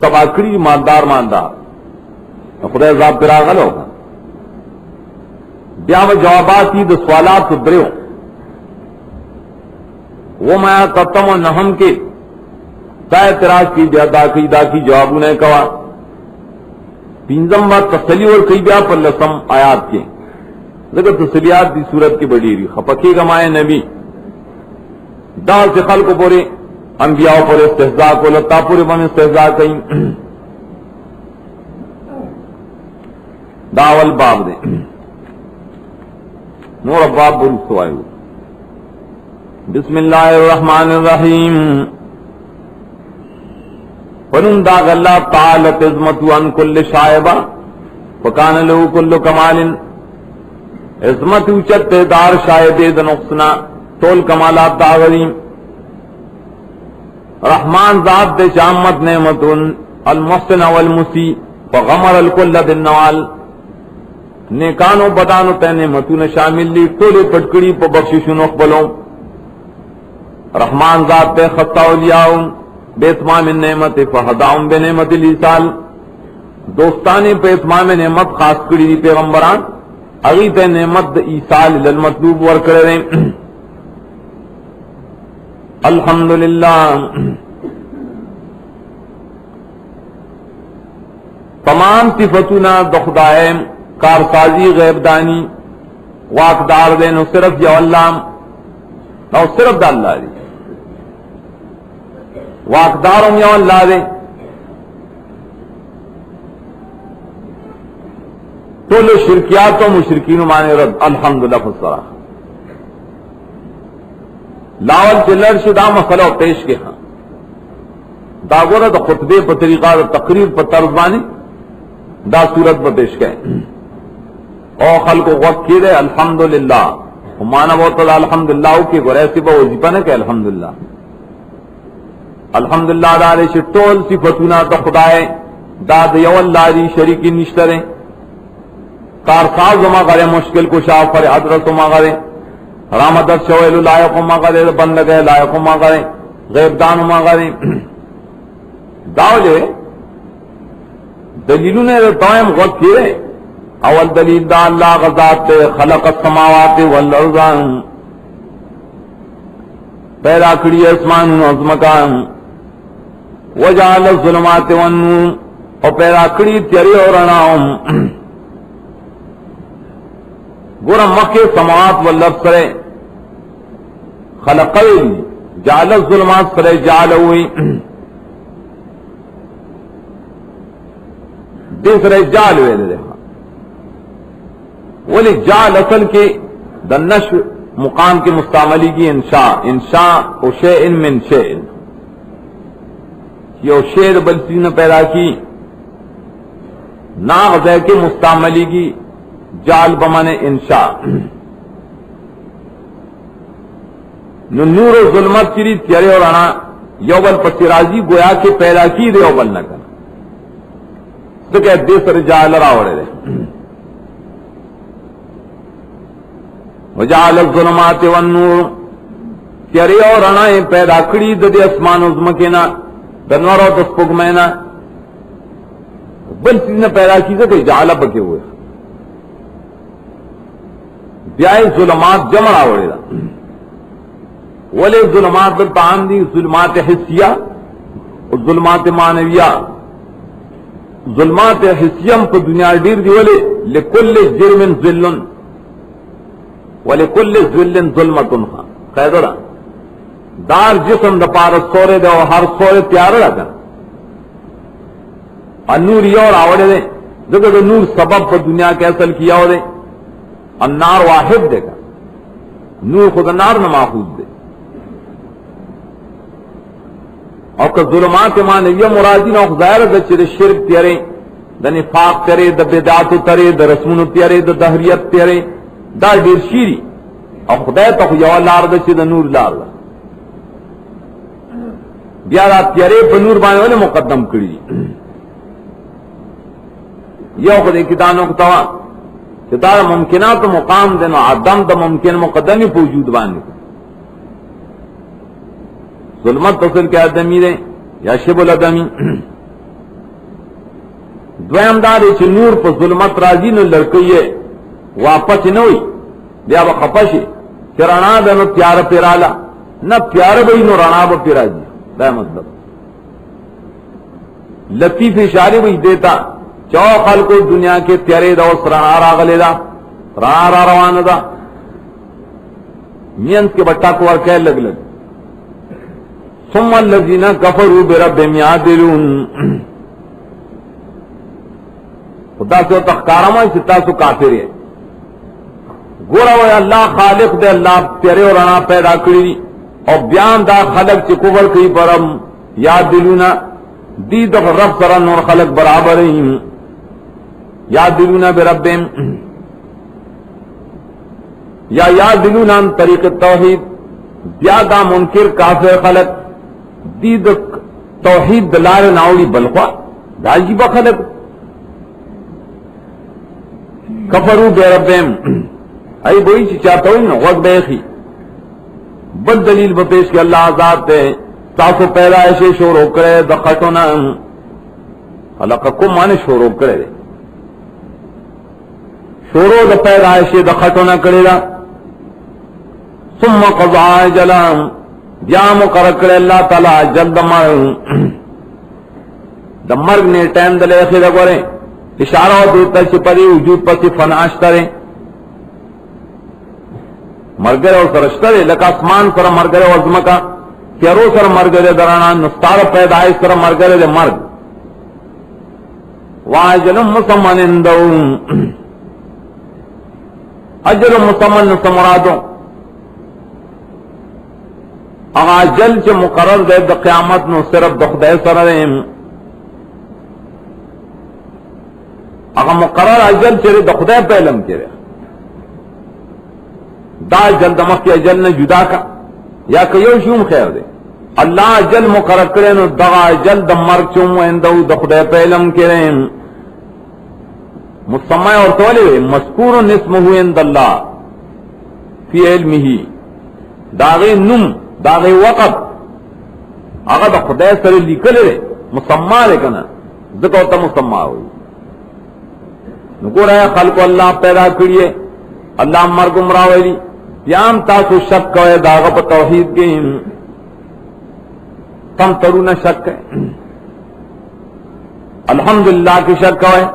تباکری مالدار خدای عذاب پر راغل ہوگا. بیا و جوابات کی د سوالات دریو وہ میں تتم و نہم کے تا اعتراض کی دا کی جوابوں نے کہا پینزم بات تسلی اور کئی بیا پر لسم آیات کے لیکن تسلیات دی صورت کی بڑی رہی خپکی گمائے نبی دا سے خلق پورے انبیاء پر استحضاء کو لتا پورے من استحضاء کہیں داول باب دے نور ابواب برس تو آئے بسم اللہ الرحمن الرحیم فنن داغ اللہ تعالت عظمت عن کل شائبہ فکان لہو کل کمال عظمت اوچت دار شائد دنقصنا طول کمالات داغریم رحمان ذات دے شامت نعمت المحسن والمسی فغمر الکل بالنوال نیکانو بدانو تے نعمتون شامل لی طول پٹکڑی پا بخشش نقبلوں رحمان ذات تے خطا اولیاؤں بے اتمام نعمت فہداؤں بے نعمت الاسال دوستانی پہ اتمام نعمت خاص کری دی پیغمبران اغیت نعمت ایسال للمطلوب ورکڑے رہے الحمدللہ تمام صفتنا دخدائے کارسازی غیب دانی واقدار دے نو صرف یا اللہ نو صرف دا اللہ دی واقداروں یا اللہ دے تو لو شرکیات و مشرکین مانے رد الحمدللہ فالصلاح لاول چلر شدہ مسئلہ پیش کے ہاں داغورہ دا خطبے پر طریقہ دا تقریر پر طرزبانی دا صورت پر پیش کے او خلق وقت کی دے الحمدللہ مانا بہت الحمدللہ کی گریسی با وزیپا نے کہ الحمدللہ الحمدللہ دا دے شٹول صفتنا دا خدای دا دیو اللہ دی شریکی نشتریں کارساز وما غرے مشکل کو شاہ فر حضرت وما غرے رامدت شویل لائق وما غرے بند گئے لائق وما غرے غیب دان وما غرے داولے دلیلوں نے توائم غد کیے اول دلیل دا اللہ غزات خلق السماوات والارض پیدا کری اسمان و عظمکان وجعل الظلمات والنور اور پیدا کری تیری اور رناؤں گورا مکہ سماوات والارض سرے خلق جعل الظلمات سرے جعل ہوئی دوسرے جعل ہوئے دیکھا ولی جعل اصل کے دنش مقام کے مستعملی کی انشاء و شیء من شیء یہ شیر بلسی نے پیدا کی ناغذے کے مستعملی کی جعل بمانے انشاء نور و ظلمت چری تیرے اور انا یوبل پسرازی گویا کے پیدا کی دے یوبل نہ کر تو کہ دیسر جعل راوڑے دے وجعل الظلمات والنور تیرے اور رنائیں پیدا کری دے اسمان عظمکینا دنور و دسپگمینا بل چیز نے پیدا کی کہ جعل بکے ہوئے بیائے ظلمات جمع راوڑے دا ولی ظلمات بالتعام دی ظلمات حسیہ اور ظلمات معنویہ ظلمات حسیم کو دنیا ڈیر دی ولی لکل جرم ذلن وَلِكُلِّ ذِلٍّ ظُلْمَةٌ قیدرہ دار جسم دا پار سورے دے اور ہر سورے تیار رہا اور نور یہ اور آوڑے دے دیکھو نور سبب پر دنیا کے اصل کیا ہو دے النار واحد دے گا نور خود النار نہ ماخوذ دے اور کہ ظلمات مانے یہ مرادی نہ ظاہر دے چرے شرک تیرے دا نفاق تیرے دا بدعات تیرے دا رسمون تیرے دا دہریت تیرے دا دیر شیری اور خدای تو یو لار دا چھ دا نور لار دا بیا دا تیرے پا نور بانے والے مقدم کری یو خدای کتانوں کتاوا کہ دا ممکنات مقام دے نو عدم دا ممکن مقدمی پا وجود بانے ظلمت تصل کے آدمی دے یا شب الادمی دویم دارے چھ نور پا ظلمت رازی نو لڑکیے واپس نوئی بیا با خپشی چھ رنا دا نو تیار پیرالا نہ پیار بھئی نو رنا با پیراجی دا مطلب لطیف اشارے بھئی دیتا چو خلقو دنیا کے تیارے دا اس رنا راغلے دا رنا را روان دا مینس کے بٹا کو ورکے لگ لگ ثم الذین کفروا بربهم یعدلون خدا سے تخکارما ستا سو کافر ہے گورا وہ اللہ خالق دے اللہ تیرے اور رنا پیدا کری اور بیان دا خلق چی کفر کی برم یعدلون دی دغ رب سرن اور خلق برابر ہیں یعدلون بربهم یا یعدلون عن طریق التوحید بیا دا منکر کافر خلق دی دغ توحید دلار ناولی بلخوا دا عجیب خلق کفروا بربهم ای بوئی چی چاہتا ہوئی نا وقت بیخی بد دلیل بپیش کہ اللہ ذات دے تاسو پیدائشے شروع کرے دخٹونا خلقکم مانے شروع کرے دے شروع دا پیدائشے دخٹونا کرے دا ثم قضا اجلا بیا مقرر کرے اللہ تعالی اجل دا مرگ نے ٹائم دلے اخیر گورے اشارہ دیتا چپری وجود پسی فناش کرے مرگرے اور سرشترے لکا اسمان سر مرگرے وزمکا تیرو سر مرگرے درانا نستار پیدائش سر مرگرے دے مرگ واجل مسمن اندو اجل مسمن سمرادو اگا جل چے مقرر دے دا قیامت نو صرف دخدے سر رہے اگا مقرر اجل چرے دخدے پہلم چرے دا جل دمخ کی اجل نے جدا کا یا کہ یو شوم خیر دے اللہ اجل مقرر کرے نو دا اجل د مرگ چوم اندو دخدے پہلم کرے مسمع اور تولے مذکور اسمہ عند اللہ فی علمہ داغی نم داغی وقت اگر دخدے سر لکلے مسمع لے کنا ذکر ہوتا مسمع ہوئی نکو رہے خلق اللہ پیدا کریے اللہ مرگ مراویلی یام تاسو شک کوئے داغا پا توحید کے تم ترون شک ہے الحمدللہ کی شک کوئے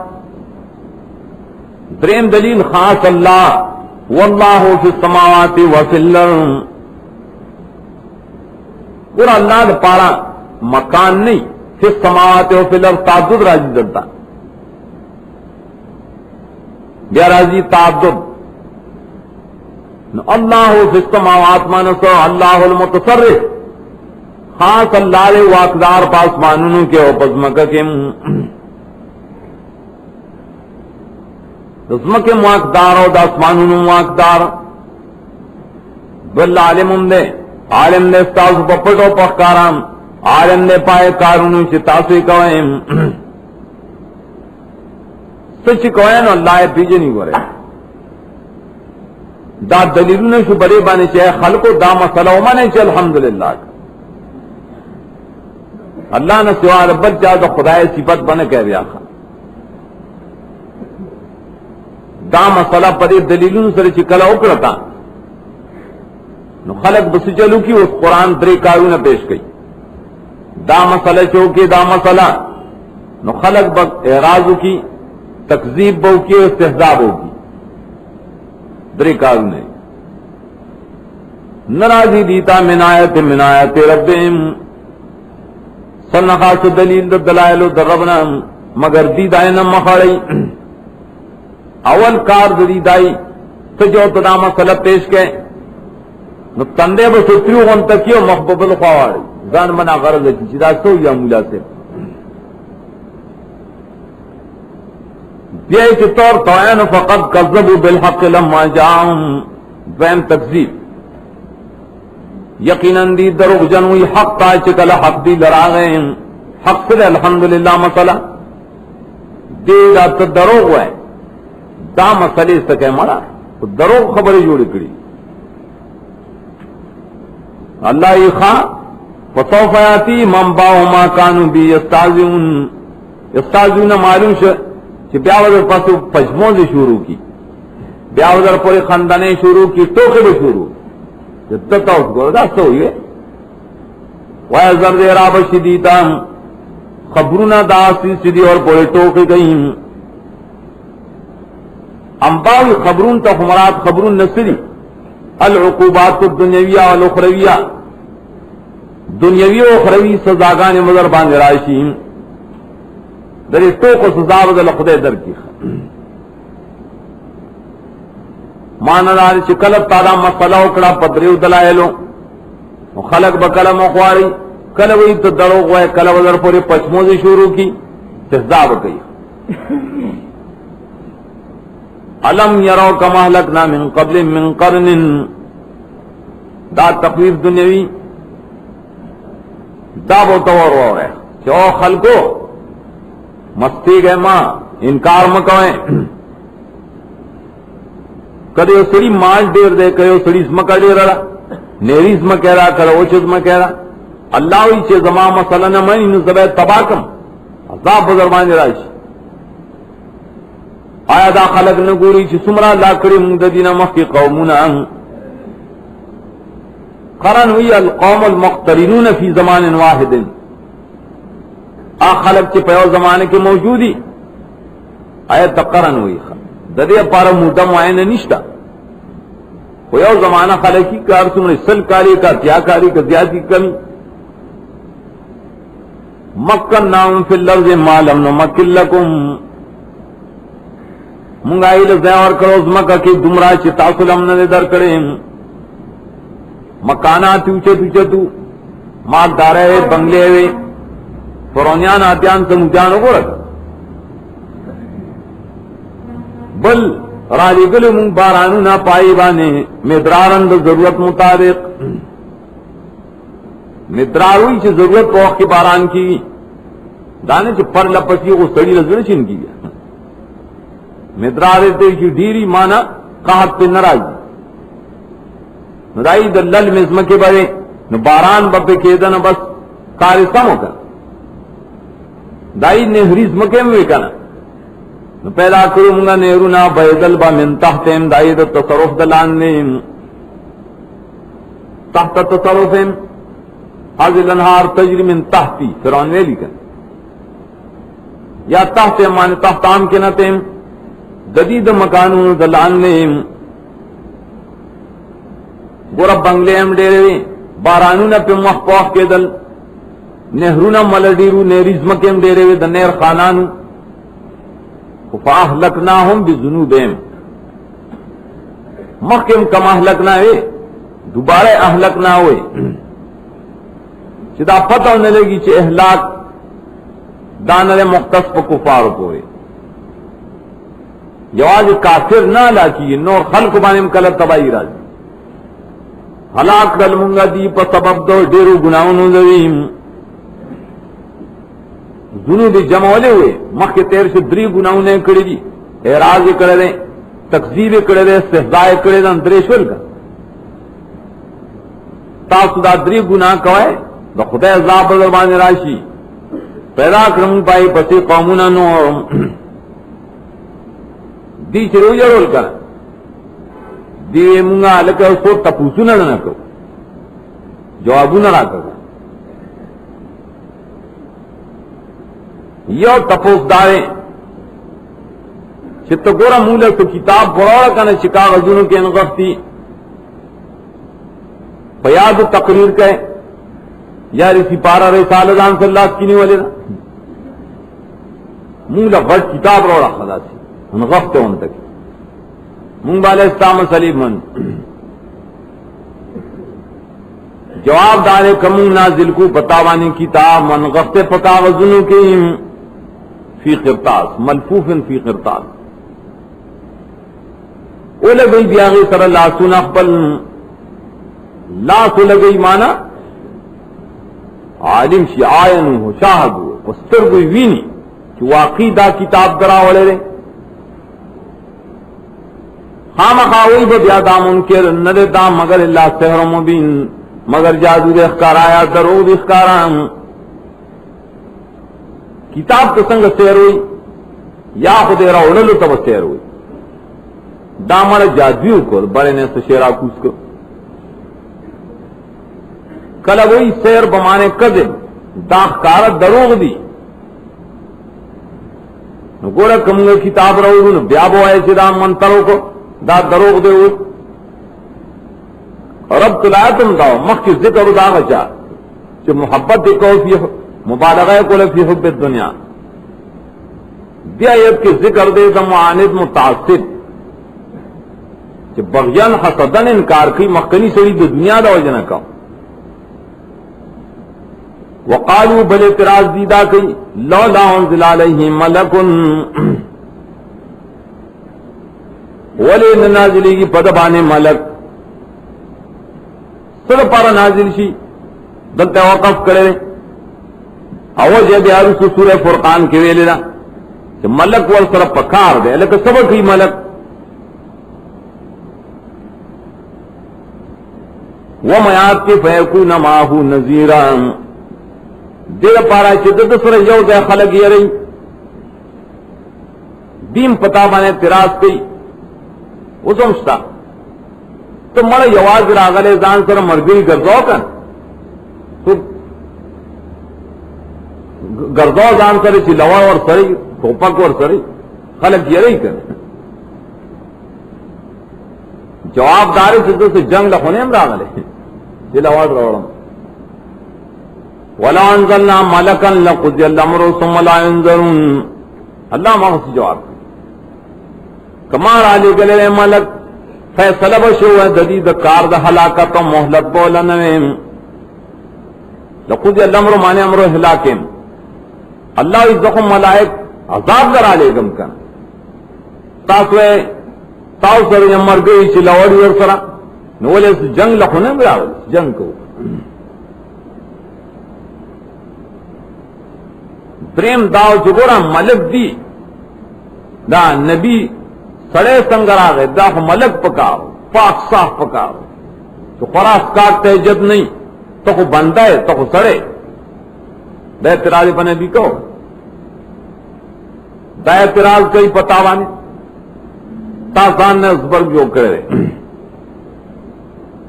درین دلیل خاص اللہ واللہ فی السماوات و فی الارض پورا اللہ دا پارا مکان نہیں فی السماوات و فی الارض تعدد راجی دلتا بیا راجی تعدد اللہ فی السماوات مانسو اللہ المتصرف خاص اللہ لے واقدار پاس مانونوں کے اوپزمکہ کے دسمکہ واقدار ہو داسمانونوں واقدار بل عالم دے عالم دے ستاسو پپٹو پخکارام عالم دے پائے کارونوں چی تاسوی کوئیں سچ کوئیں اللہ پیجے نہیں گو رہے دا دلیلوں شو بڑے بانے چاہے خلقو دا مسئلہ مانے چاہے الحمدللہ اللہ نے سوا ربت جا تو خدای صفت بنے کہہ رہا خا دا مسئلہ پڑے دلیلوں سر چکلا اکڑتا نو خلق بس چلو کی اس قرآن ترے کارون پیش گئی دا مسئلہ چوکے دا مسئلہ نو خلق بس اعراض کی تکذیب بو کی استحضاب ہوگی درے کارنے نرازی دیتا من آیت ربیم سنخاص دلیل دلائل در ربنا مگر دیدائی نم مخاڑی اول کار دیدائی تجو تدا مسئلہ پیش کے نو تندے بس اتریو غنتکیو محبوب الخواڑی زان منا غرض ہے چیزا سو یا مولا سے یہ طور توین فقط کذبوا بالحق لما جاءهم وین تکذیب یقیناً دی دروغ جنوی حق تا چکل حق دی لرا گئے حق سے الحمدللہ مسئلہ دی دا دروغ ہے دا مسئلے سکے مڑا دروغ خبری جوڑی کری اللہ خواہ فسوف یاتی من باو ما کانو بی یستعزون استاذونه معلوم شه چې بیا ور پاسو پجمون دي شروع کی بیا ور پورې خندانه شروع کی ټوکې به شروع ته تاسو ګوردا سوې وای زر دې را بشدیدان خبرونه داسې سدي اور پورې ټوکې گئی انباء خبرون ته مراد خبرون نصری العقوبات الدنیویہ والاخرویہ دنیوی و اخروی سزاگان مدر باندې راشي درې ټوکو سزا بدل خدای در کی مانلار چې کله تعالی مسله وکړه پدریو دلایلو خلق بکلم خواري کله وی ته دروغ وای کله ودر پورې پچموزي شروع کی سزا وکړي علم یرو کما هلکنا من قبل من قرن دا تقریر دنیوی دا بہتور ہو رہے کہ او خلقو مستی گئے ماں انکار مکوئے کدے او سڑی مال دیر دے کدے او سڑی اسمکا دیر رہا نیری اسمہ کہہ رہا کدے او چیز میں کہہ رہا اللہ ہوئی چھے زمان مسئلہ نمانی نزبہ تباکم عذاب بزربانی رائش آیا دا خلق نگوری چھ سمرا لا کری مددین مخی قومون قرن ہوئی القوم المقترنون فی زمان واحد خلق چھ پیو زمانے کے موجودی آیا تقرن ہوئی ددے پارا مدم آئین نشتا پیو زمانہ خلقی کار سمرے سل کاری کا تیا کاری کا زیادی کمی مکناہم فی اللرض ما لم نمکن لکم منگائی لزیور کروز مکہ کی دمرا چھ تاصل ہم نے در کرے مکانات اوچے توچے تو مال دارے ہوئے بنگلے ہوئے فرونیان آتیان سے مجانوں کو رکھا بل رالی گلو منگ بارانو نا پائی بانے مدرارند ضرورت مطابق مدراروی چھ ضرورت پوخ کی باران کی دانے چھ پر لپسی کو سڑی رزونے چھن کی گیا مدرارے تے کی ڈیری مانا قاہت پہ نرائی ندائی دلل مزم کے بارے نو باران بپے کیدن بس کاری سمو کر دائی نہریز مکے میں کنا نو پیدا کرو منگا نہرونا بیدل با من تحتیم دائی دا تصرف دلانیم تحت تصرفیم حاضر انہار تجری من تحتی فرعون ویلی کن یا تحت مانے تحتام کے نتیم جدید مکانون دلانیم گورا بنگلے ہم ڈیرے بارانون پہ مخپوخ کے دل نہرون ملڈیرو نیریز مکیم ڈیرے وی دنیر خانانو فاہلکناہم بذنوبہم مخیم کم اہلکنا ہے دوبارہ اہلکنا ہوئے چدا پتہ نہ لگی چھ اہلاک دانر مختص پہ کفار ہوئے جواز کافر نہ لاکی نور خلق بانیم کلب تباہی راجی ہلاک دل منگا دی پا سبب دو ڈیرو گناہوں دویم ذنوب جمعولے ہوئے مخ کے تیر سے دری گناہوں نے کڑی دی اعراض کڑے دیں تکذیب کڑے دیں استحضاء کڑے دیں دریشول کا تاسو دا دری گناہ کوئے دا خدای عذاب بزربان راشی پیدا کرم پائی پسی قومونا نور دی چرو جرول کر دی منگا لکہ اس کو تپوسو نہ کرو جوابو نہ را کرو یو تپوس دارے چھت گورا مولا تو کتاب بڑا کنا چکا غزونوں کے انغفتی پیاد تقریر کہے یا رسی پارا رسالہ دان صلی اللہ کی نہیں والے نا مولا غٹ کتاب روڑا خدا سی انغفت ان تک منگ بالے استام سلیم من جواب دارے کمون نازل کو پتاوانی کتاب من غفت پتا غزنوں کی فی قرطاس ملفوف فی قرطاس اولے گئی بیاغی صلی اللہ سن اقبل لا سلگئی مانا عالم شی آئینو ہو شاہد ہو پستر کوئی وینی کہ واقعی دا کتاب درا والے رہے خام خواہی با بیا دا منکر ندے دا مگر اللہ سحر مبین مگر جادو دے اخکار آیا درود اخکاران کتاب تو سنگ سیر ہوئی یا خود راوڑلو تب سیر ہوئی دامڑ جادویو کو بڑے نے سشیرا کوس کو کل وہی سیر بمانے کذب داخکارت دروغ دی گورا کمگا کتاب روڑو نو بیا بو آئے چی دا منترو کو دا دروغ دے ہوئی رب تلایتم داو مخ کی ذکر دا غچا چی محبت کو فی مبالغہ کو فی حب الدنیا دی آیت کی ذکر دے دا معاند متعصب چی بغیان حسدن انکار کی مخکنی سڑی دو دنیا دا وجنہ کا وقالوا بل اعتراض دیدا کی لولا انزل علیہ ملک ولی نازلی کی پدبانے ملک سر پارا نازل شی دلتا وقف کرے اوج بیارو سے سورہ فرقان کے ویلے نا کہ ملک ور سر پکار دے لیکن سبق ہی ملک ومیات کے فیکون ماہو نذیران دیر پارا چدد سر یو دے خلق یہ رہی دیم پتا بانے اعتراض کی وہ سمجھتا تو مڑا یواز راغلے زان سر مرگری گردو کن تو گردو زان سر چی لوا اور سری ٹوپک اور سری خلق یہ رہی کن جواب داری چدد سے جنگ لخونے ہم راغلے جی لواز روڑم وَلَا أَنزَلْنَا مَلَكًا لَقُضِيَ الْأَمْرُ ثُمَّ لَا يُنظَرُونَ اللہ مغسی جواب کمار آلی گلے ملک فیصلہ بشو ہے جدید کار دا ہلاکت و محلت بولنویم لَقُضِيَ الْأَمْرُ مانے امرو ہلاکیم اللہ اس دخم ملائک عذاب در آلے گم کن تاسوے تاو سر یمر گئی چی لوڑی اور سرا نولے جنگ لخونے براول جنگ کو دریم داو چگورا ملک دی دا نبی سڑے سنگر آگئے دا خو ملک پکاو پاک صاف پکاو تو خراس کاٹ تحجد نہیں تو خو بندہ ہے تو خو سڑے دا اعتراض پا نبی کو دا اعتراض کئی پتاوانے تازان نے ازبرگ جو کرے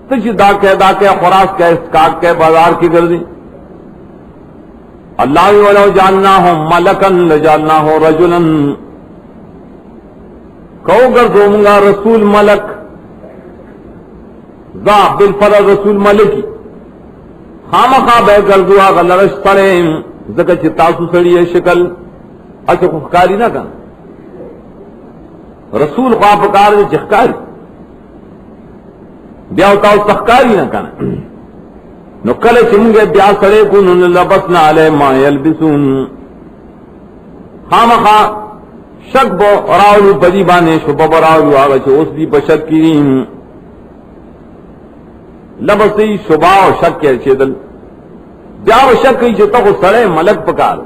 تجھ دا کہ خراس کہ اسکاٹ کہ بازار کی گردی اللہ ولو جعلناہ ملکن لجعلناہ رجلن کو گردومگا رسول ملک ذا بالفرد رسول ملکی خامخا بے گردوا غلرش سڑیں زکا چی تاسو سڑی ہے شکل اچھا خکاری نہ کن رسول خواب پکار دے چخکاری بیاوتاو سخکاری نہ کن نو کل چمگے بیا سڑے کو نن لبسنا علی ما یلبسون خامخا شک بو راولو بدی بانے شبب راولو آگا چھو اس دی بشک کریم لبسی شبا و شک کے چیدل بیا و شک کئی چھو تخو سڑے ملک پکار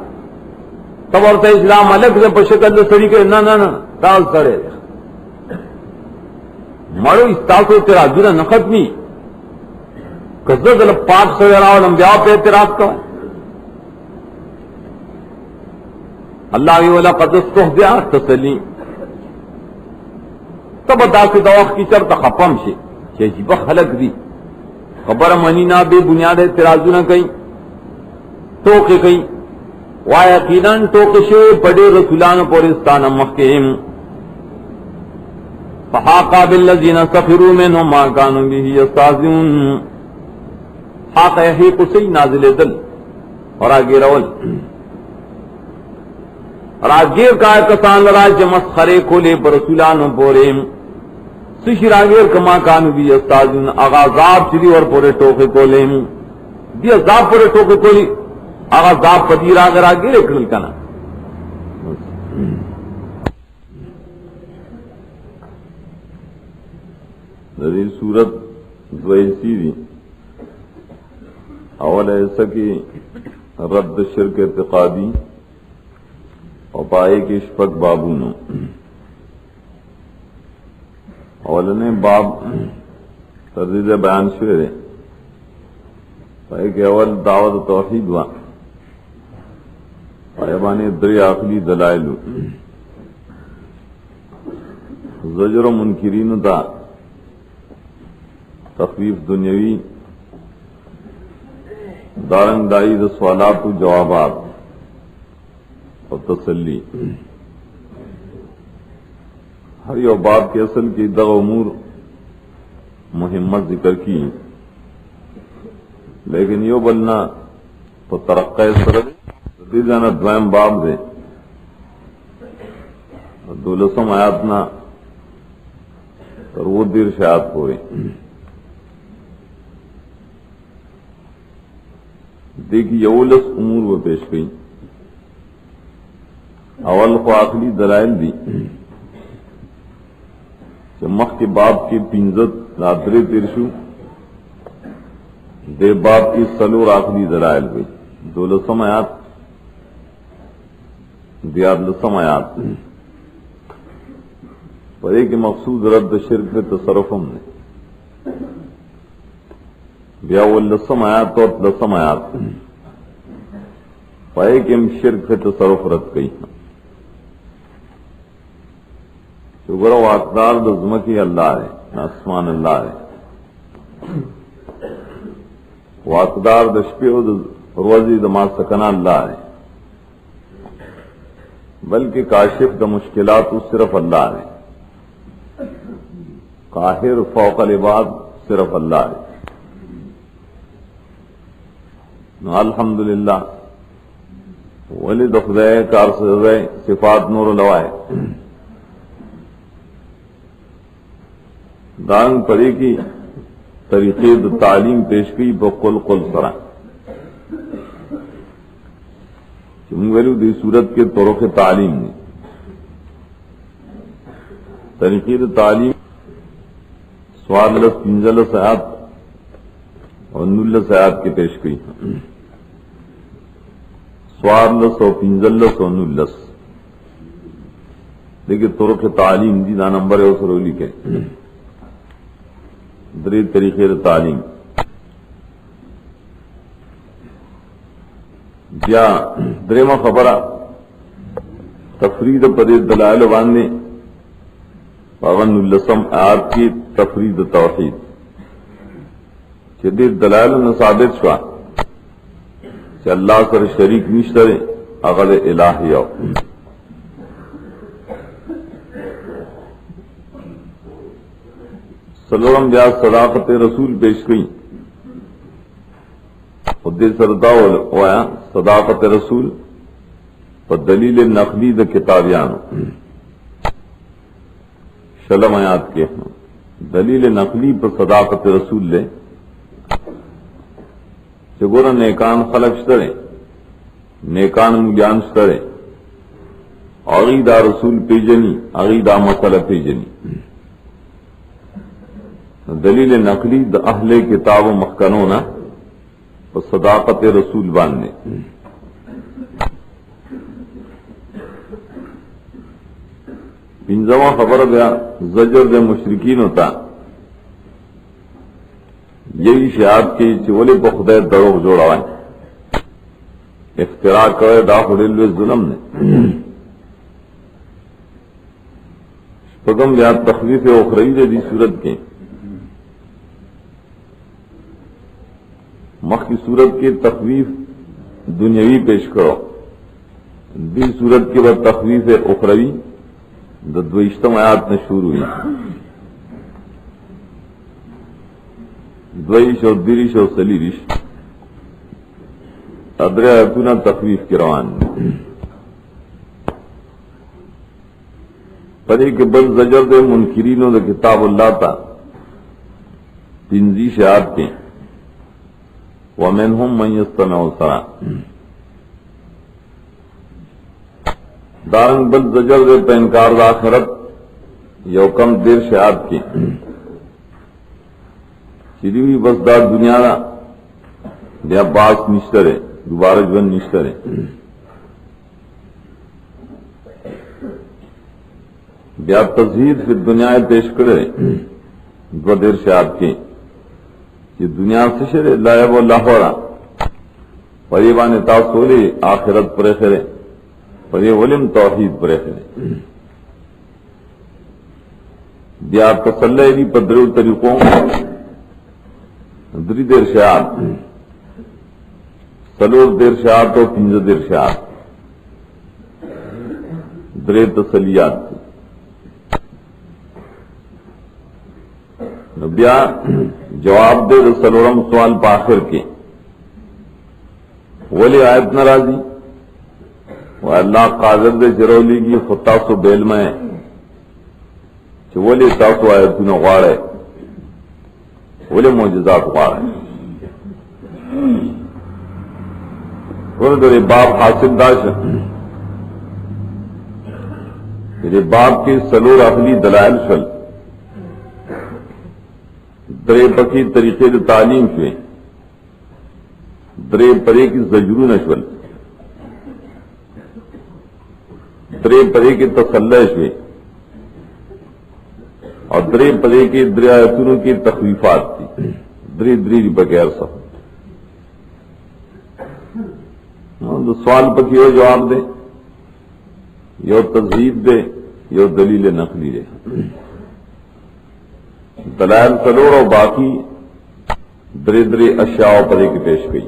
تب اور سے اسلام ملک سے بشکل سڑی کے نا نا نا تاز سڑے مرو استاسو تیرا جنہ نختمی کسد دل پاک سے راول انبیاء پہ اعتراض کا اللہ کی ولا قد استهزئ تسلی تب داس دوخ کی چرتا خپم شي چې جیب خلق دی خبر منی نہ بے بنیاد اعتراض نہ کہیں ٹوکے کہیں وا یقینا ٹوکے شے بڑے رسولان پورستان مخکیم فحاق بالذین سخروا منهم ما كانوا به یستهزئون حاق ہے کسی نازل دل اور آگے رول اور آگیر کا کسان لراج مسخرے کھولے برسولان بوریم سشی راگیر کما کانو بھی استاذن آغازاب چلی اور پورے ٹوکے کھولیم دی عذاب پورے ٹوکے کھولی آغازاب پدیر آگر آگیر اکرل کنا نظیر صورت دویسی دی اول ایسا کہ رد شرک اعتقادی اور پائے کے اشفق بابونو اولنے باب تردید بیان شعر ہے پائے کہ اول دعوت توحید وا ایوان دری عقلی دلائل زجر و منکرین تا تخفیف دنیاوی دارنگ دائی دا سوالات و جوابات اور تسلی ہر یو بات کے اصل کی دغ امور مہمت ذکر کی، لیکن یو بلنا تو ترقی سرد دی جانا دوائم باب دے دولسم آیاتنا اور وہ دیر شاید ہوئے دیکھی یولس امور وہ پیش گئی. اول کو آخری دلائل دی مخ کے باپ کی پینزت رادرے ترشو دے باپ کی سلور آخری دلائل ہوئی. دولسم آیات دیادلسم آیات پر ایک مقصود رد شرک میں تصرفم نے بیا واللسم آیات اور لسم آیات پائے کہ ہم شرک سے تصرف رد گئی شکر و اقدار دزمکی اللہ ہے آسمان اللہ ہے واقدار دشپے و روزی دما سکنا اللہ ہے بلکہ کاشف دا مشکلات صرف اللہ ہے قاہر فوق العباد صرف اللہ ہے. الحمدللہ ولی دخدائے کار سے صفات نور لوائے دانگ پڑی کی طریقے تعلیم پیش کی بقل قل سرا چمگلو دی صورت کے طرق تعلیم نے طریقے تعلیم سوال لس پنجلس آیات اور نلس آیات کے پیش کی سوارلس اور پنجلس اور نلس دیکھیے طرق تعلیم دی دا نمبر ہے اسرولی کے دری طریقے تعلیم یا دریما خبرہ تفرید پر دلائل باندھنے پون السم آیات کی تفرید توحید شدید دلائل نے ثابت شوا کہ اللہ سر شریک نشترے اغل الہی او سلورم بیا صداقت رسول پیش گئی خود سردا ہوا صداقت رسول پر دلیل نقلی د کتابیان شلم آیات کے دلیل نقلی پر صداقت رسول لے چگورا نیکان خلق شترے نیکان ملیان شترے عقیدہ رسول پیجنی عقیدہ مسئلہ پیجنی دلیل نقلی د اہل کتاب و مخکنونا و صداقت رسول باندھنے پنجواں خبر دیا زجر دے مشرکین ہوتا یہی شہاد کی چولے بخدے دروغ جوڑا اختراع کرے دا خلیلوے ظلم نے پگم یا تخلیف اخروی دے دی صورت کے مخ کی صورت کی تخویف دنیاوی پیش کرو دی صورت کے بعد تخویف اخروی دویشتم آیات میں شروع ہوئی دویش اور دریش اور سلیریش ادرے آیتونا تخویف کے روان پڑے کے بل زجر دے منکرینوں دے کتاب اللہ تا پنزیش آیات کے وَمِنْهُمْ مَنْ يَسْتَمِعُ السَّلَامَ دارنگ بل زجر دے پہ انکار دا آخرت یو کم دیر شہاد کی چلی ہوئی بس دا دنیا دا بیا باس نشترے دوبارہ جون نشترے بیا تزہید فی دنیا پیش کرے دو دیر شہاد کی کہ دنیا سے شرے لائب و لاہورا پریبان تاسولی آخرت پر خرے پر یہ علم توحید پر ہے بیا تسلی دی پدرو طریقوں دری دیر شاعت سلور دیر شاعت اور 15 دیر شاعت درے تسلیات بیا جواب دے سلورم سوال پاخر کے ولی آیت ناراضی وہ اللہ قادر دے جرولی کی خطاس و بیل میں ولی تاسو آیتونه غواړي ولی معجزات غواړي ورته باب حاصل داش دې باب کې سلور اخلی دلائل شل درې پکې طریقې د تعلیم شوي درې پرې کې زجرونه شول درې پرې کې تسلی شوي اور درے پدے کے درے آیتونوں کی تخویفات تھی دری دری بغیر سب سوال پکی ہو جواب دے یو تذہیب دے یو دلیل نقلی دے دلائل سلوڑ اور باقی درے درے اشیاء پدے کی پیش گئی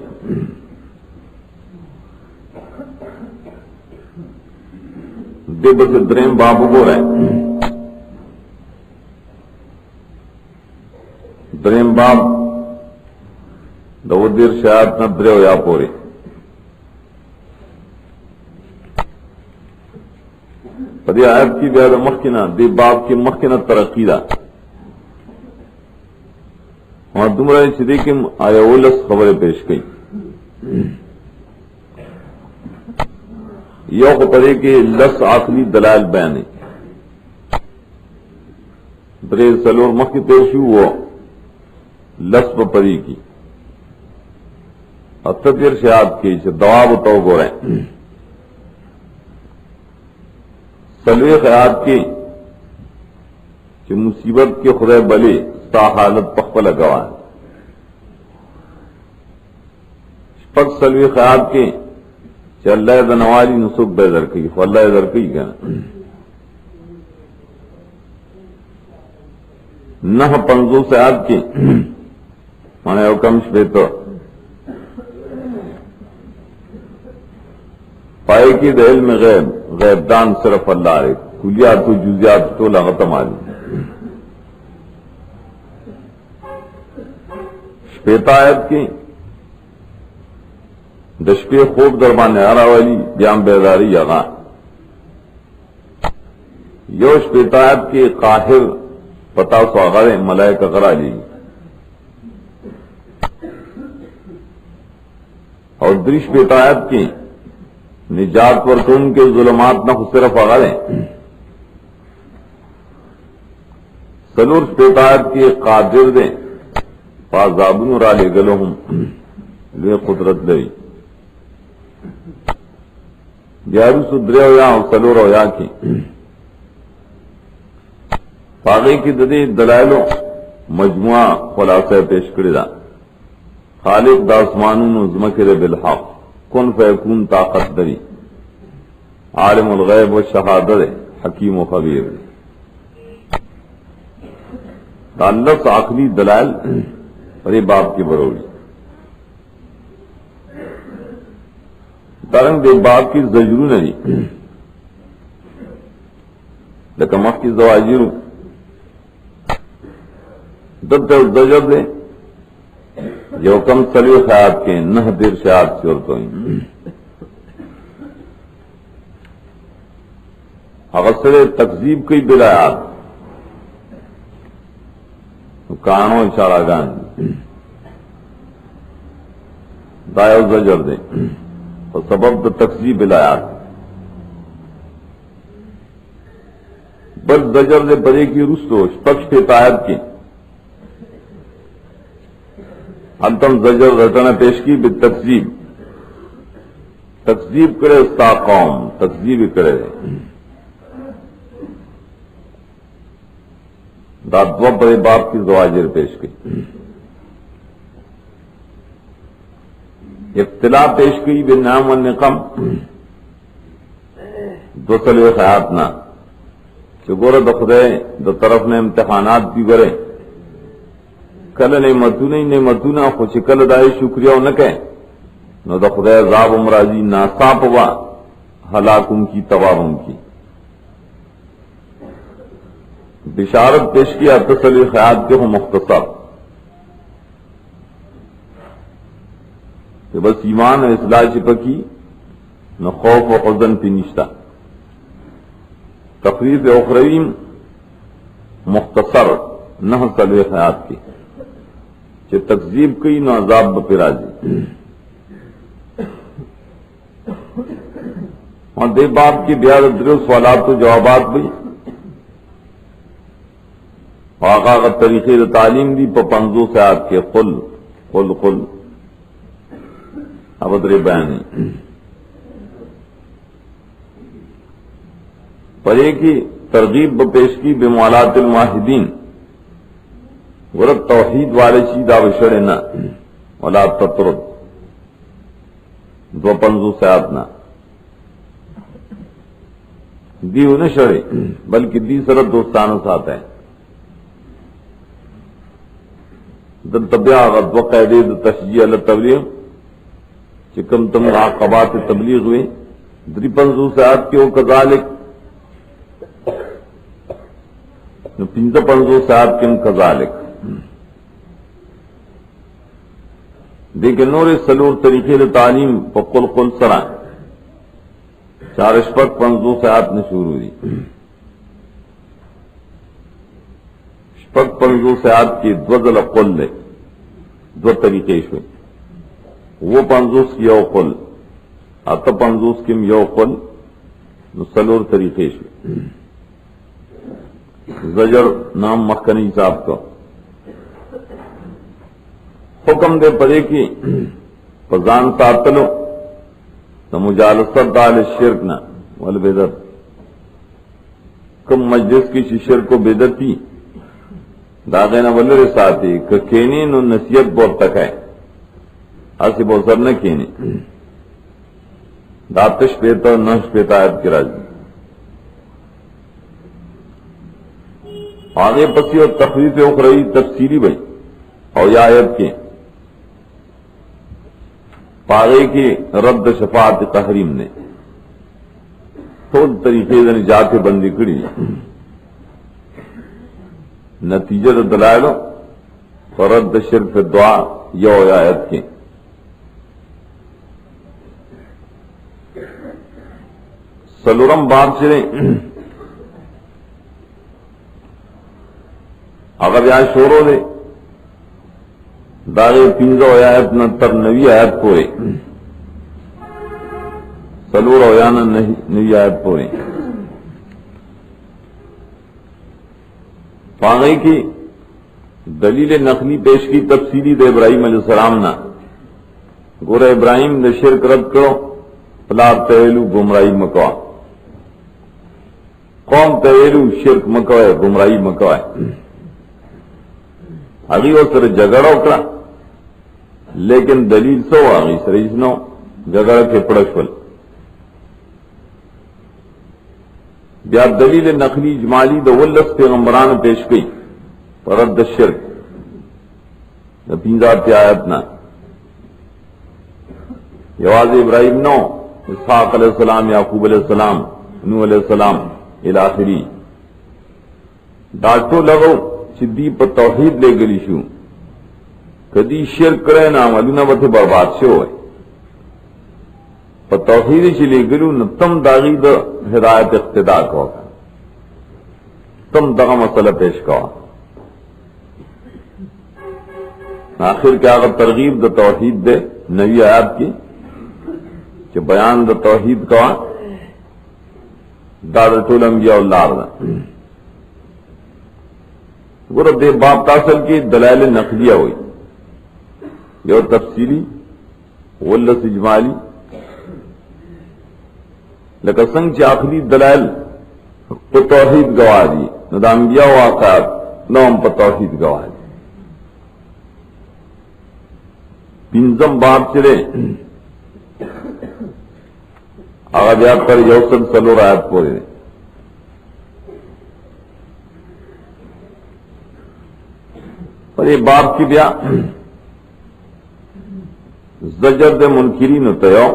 دے بس دریم بابو کو رہے دریم باب دو دیر شاید نہ درے ہو یا پورے پدی آیت کی بیاد مخکنہ دی باب کی مخکنہ ترقی دا وہاں دمرہ صدیقیم آیا اولس خبر پیش گئی یو کو پدے کے لس عقلی دلائل بیانے درے سلور مخی پیشو وہ لسب پری کی اتدیر شہاد کی دواب تو گو رہے سلوی خیات کی کہ مصیبت کے خدے بلے ستا حالت پخپل گوا پک سلوی خیات کی کہ اللہ دنوالی نسک بے در کی اللہ در کی کہنا نہ پنزو سیاد کی مانے حکم شبیتو پائے کی دا علم غیب غیب دان صرف اللہ ہے کلیات و جزیات تو لغتم آلی شبیتا آیت کی دشپی خوب دربان آرہ والی بیام بیداری یغان یو شبیتا آیت کی قاہر پتا سو آغارے ملائکہ غرا لی اور درش بیتایت کی نجات ورکون کے ظلمات نہ صرف آغارے سلور بیتایت کی قادر دیں فازابن را لے گلو ہم لئے قدرت لئی دیارو سدرے ہو یا سلور ہو یا کی باغی کی ددی دلائلوں مجموعہ خلاصہ پیش کردہ خالق داسمانون زمکر بالحق کن فیکون طاقت دری عالم الغیب و شہادت حکیم و خبیر تعلق عقلی دلائل اور یہ باپ کی بروڑی ترنگ دے باپ کی زجرو نہیں لیکن مخ کی زواجر دب تک زجر دے جو کم سلیو خیات کے نہ دیر شاعت سے اور توئیں اغسر تقزیب کی بلایات کانوں اشارہ گان دائیو زجر دے اور سبب دا تقزیب بلایات بل زجر دے بڑے کی رستو پکش کے تایت کی انتم زجر رتنا پیش کی بالتکذیب تکذیب کرے استا قوم تکذیب کرے دادوا بڑے باپ کی زواجر پیش کی ابتلا پیش کی بالنعم والنقم دو سلوے خیات نہ کہ گورا د خدای د طرف نے امتحانات بھی گرے کل نعمتونه خو چې کله دای شکریا نه کئ نو د خدای عذاب امراضی ناصاب وا ہلاکم کی تباہم کی بشارت پیش کیا تسلی خیات کے ہوں مختصر کہ بس ایمان و اصلاح چپکی نہ خوف و حزن پی نشتا تقریر اخروی مختصر نہ سلوے خیات کی کہ تکذیب کی نہ عذاب بپراجی اور دے باپ کی بیاد درو سوالات تو جوابات بھی آقا کا طریقے تعلیم دی پنزو سے آپ کے قل اب ادرے بیان پرے کی ترغیب پیش کی بموالات الماہدین ورد توحید والے چیدہ بشڑے نا ولا تطرد دو پنزو سے آتنا دیو نہ شڑے بلکہ دی سرد دوستانہ ساتھ ہے دل طبیعہ غد و قیدے تشجیع تبلیغ چکم تم عقبات تبلیغ ہوئے دری پنزو سے آت کے وہ کذالک پنجہ پنزو سے آت کے کذالک دیکھ نور سلور طریقے تعلیم پقل قل سرا چار اشپک پنزو سے آت نے شروع ہوئی اشپک پنزو سے آت کی دو ذل قل لے دو طریقے شوئے وہ پنزوس کی یو قل آتا پنزوس کم یو قل سلور طریقے شوئے زجر نام مخکنی صاحب کا حکم دے پڑے کی فضان ساتلو نہ مجالست دال شرک نہ والبدت کم مجلس کی شرک کو بدتی داغے نہ ولر ساتھی کہ کینی نو نصیحت بہت تک ہے ایسی بہت سر نہ کینی داتش پیتا نش پیتا آیت کی راجی آگے پسی اور تخریف اخروی تفسیری بھئی اور یہ آیت کے پاگے کی رد شفاعت تحریم نے تھوڑ طریقے سے نجات بندی کری نتیجہ دلائلو اور رد شرف دعا یو آیت کے سلورم باب چلے اگر یہاں شورو دے داغے پنجو آیت نتر نوی آیت پورے سلور اویانا نوی آیت پورے پاگئی کی دلیل نقلی پیش کی تفصیلی دے ابراہیم علیہ السلام نا گورا ابراہیم نے شرک رد کرو پلا تویلو گمراہی مکوا قوم تویلو شرک مکوائے گمراہی مکوائے ابھی وہ سر جگڑ اکڑا لیکن دلیل سو آگئی سر اس نو جگڑ کے پڑشول بیا دلیل نقلی اجمالی د ولس پیغمبران پیش گئی پرد شرک د پینزار آیت نا یواز ابراہیم نو اسحاق علیہ السلام یعقوب علیہ السلام نوح علیہ السلام الاخری ڈاکٹو لگو چدی پر توحید لے گلی شو کدی شرک کرے نا عملونا بتے برباد سے ہوئے پر توحید چی لے گلو نتم داغی دا ہدایت اقتداء کو تم دغا مسئلہ پیش کوا آخر کیا اگر ترغیب دا توحید دے نوی آیات کی کہ بیان دا توحید کوا دادا ٹول انبیاء اللہ دا گورا دے باب تاصل کی دلائل نقلیہ ہوئی یہ تفصیلی ولس اجمالی لکہ سنگ چی آخری دلائل تو توحید گواہ دی ندا انبیاء واقعات نوم پر توحید گواہ دی پنزم باب چلے آغازیات پر یوسل سلور آیت پورے پر یہ باپ کی بیا زجر دے منکرین تیو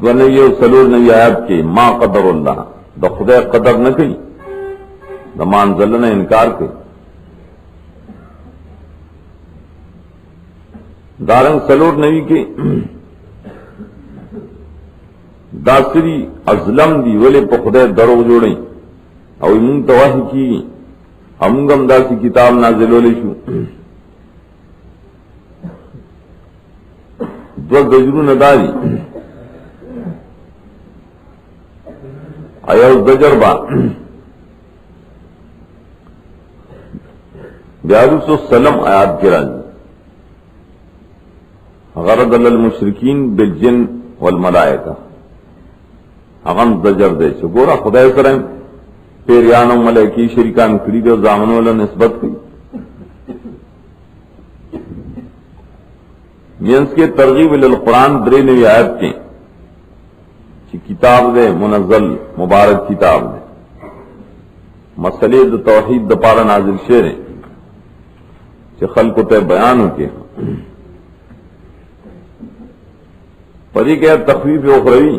دونی سلور نبی آیت کی ما قدر اللہ دا خدا قدر نہ کی دا مانزل نے انکار کی دارنگ سلور نبی کی داسری ازلم دی ولی پا خدا درو جوڑیں او امون تواہی کی امونگم داسی کتاب نازلو لیشو دو زجرون داری ایو زجر با بیارس و سلم آیات کی راجی غرد للمشرکین بالجن والملائکہ اغم زجر دے چھو گورا خدای سرائم پیریانو ملائکی شرکان کری دے زامنو اللہ نسبت کی مینس کے ترغیب للقرآن درینوی آیت کے چی کتاب دے منزل مبارک کتاب دے مسئلے دا توحید دا پارا نازل شیر ہیں چی خلقو تے بیانو کے پری کہ تخفیف اخروی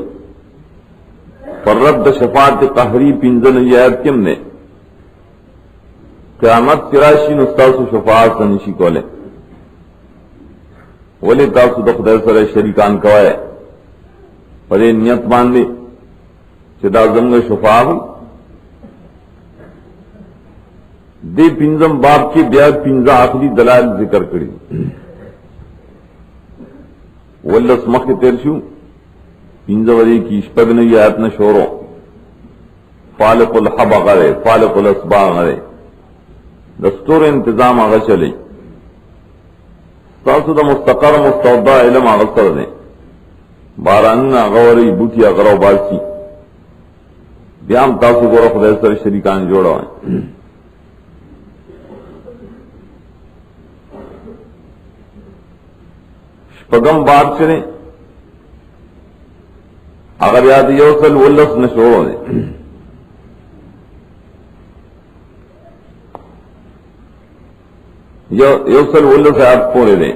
پر رد شفاعت قہری پنزن آیت کم نے قیامت کراشی نستاس و شفاعت سنشی کولے ولی تاسو د خدای سره شریکان کوي پرې نیت باندې چې دا زموږ شفاعت دې پنځم باب کې بیا پنځه عقلي دلایل ذکر کړي ولس مخ تیر شو پنځه وری کې شپږ نه آیات نه شورو فالق الحب غره فالق الاسباغ غره دستور انتظام هغه چلی تاسو دا مستقر مستودع علم آغسر دیں باراننا غوری بوٹیا غرو باسی بیام تاسو گورا خدای سر شریکان جوڑا ہوئیں شپگم بات چلیں اگر یاد یوصل ولس نشوڑو دیں یوصل ولس آیات پورے دیں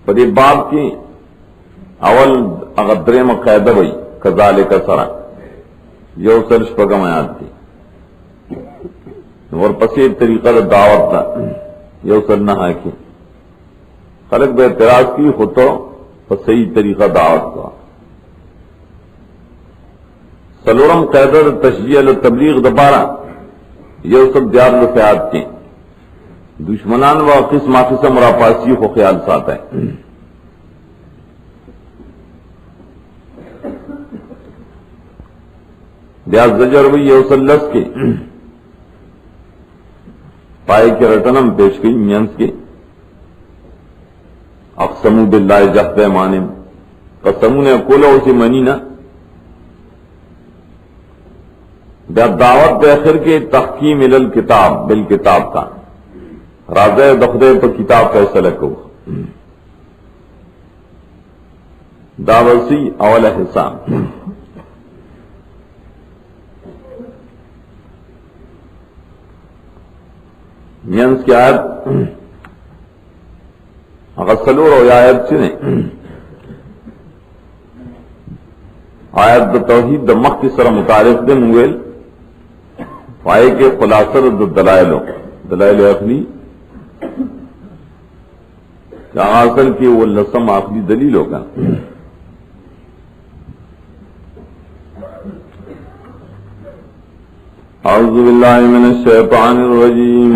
پر یہ باب کی اول اغدرے میں قیدہ بھئی کذالک سرا یوصل شپگم آیات تھی اور پسی طریقہ دعوت تھا یوصل نہ ہے کہ خلق بے اعتراض کی خود تو صحیح طریقہ دعوت کا سلورم قیدہ تشجیع تبلیغ دبارہ یوصل دیار رفعات کی دشمنان و قسم قسم راپاسی کو خیال ساتھ ہے بیاز زجر بھی یوسلس کے پائے کے رٹنم پیش گئی مینس کے اقسمو باللہ جہد ایمانم قسمو نے کولا اسے منی نہ بیا دعوت بآخر کے تحکیم الکتاب بالکتاب کا راضے دخدے پر کتاب فیصلہ کو داوسی اول حسام مینس کی آیت غسلور اور آیت چنے آیت دا توحید دا مخ کی سر متعارف دے مویل پائے کے خلاصر دا دلائل عقلی جہاں اصل کی وہ لسم آخری دلیل ہوگا اعوذ باللہ من الشیطان الرجیم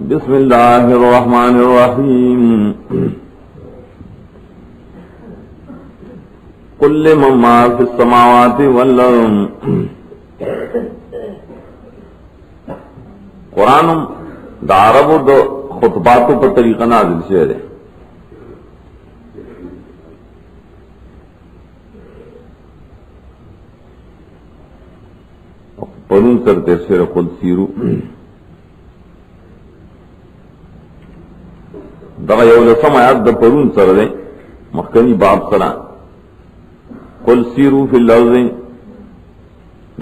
بسم اللہ الرحمن الرحیم قل لمن ما فی السماوات والارض قرآن دا عرب و دا خطباتوں پر طریقہ نازل شعر ہے پرون کرتے شعر خود سیرو دا یول دیرشم آیات د پرون سره ده مخکنی باب سره قل سیروا فی الارض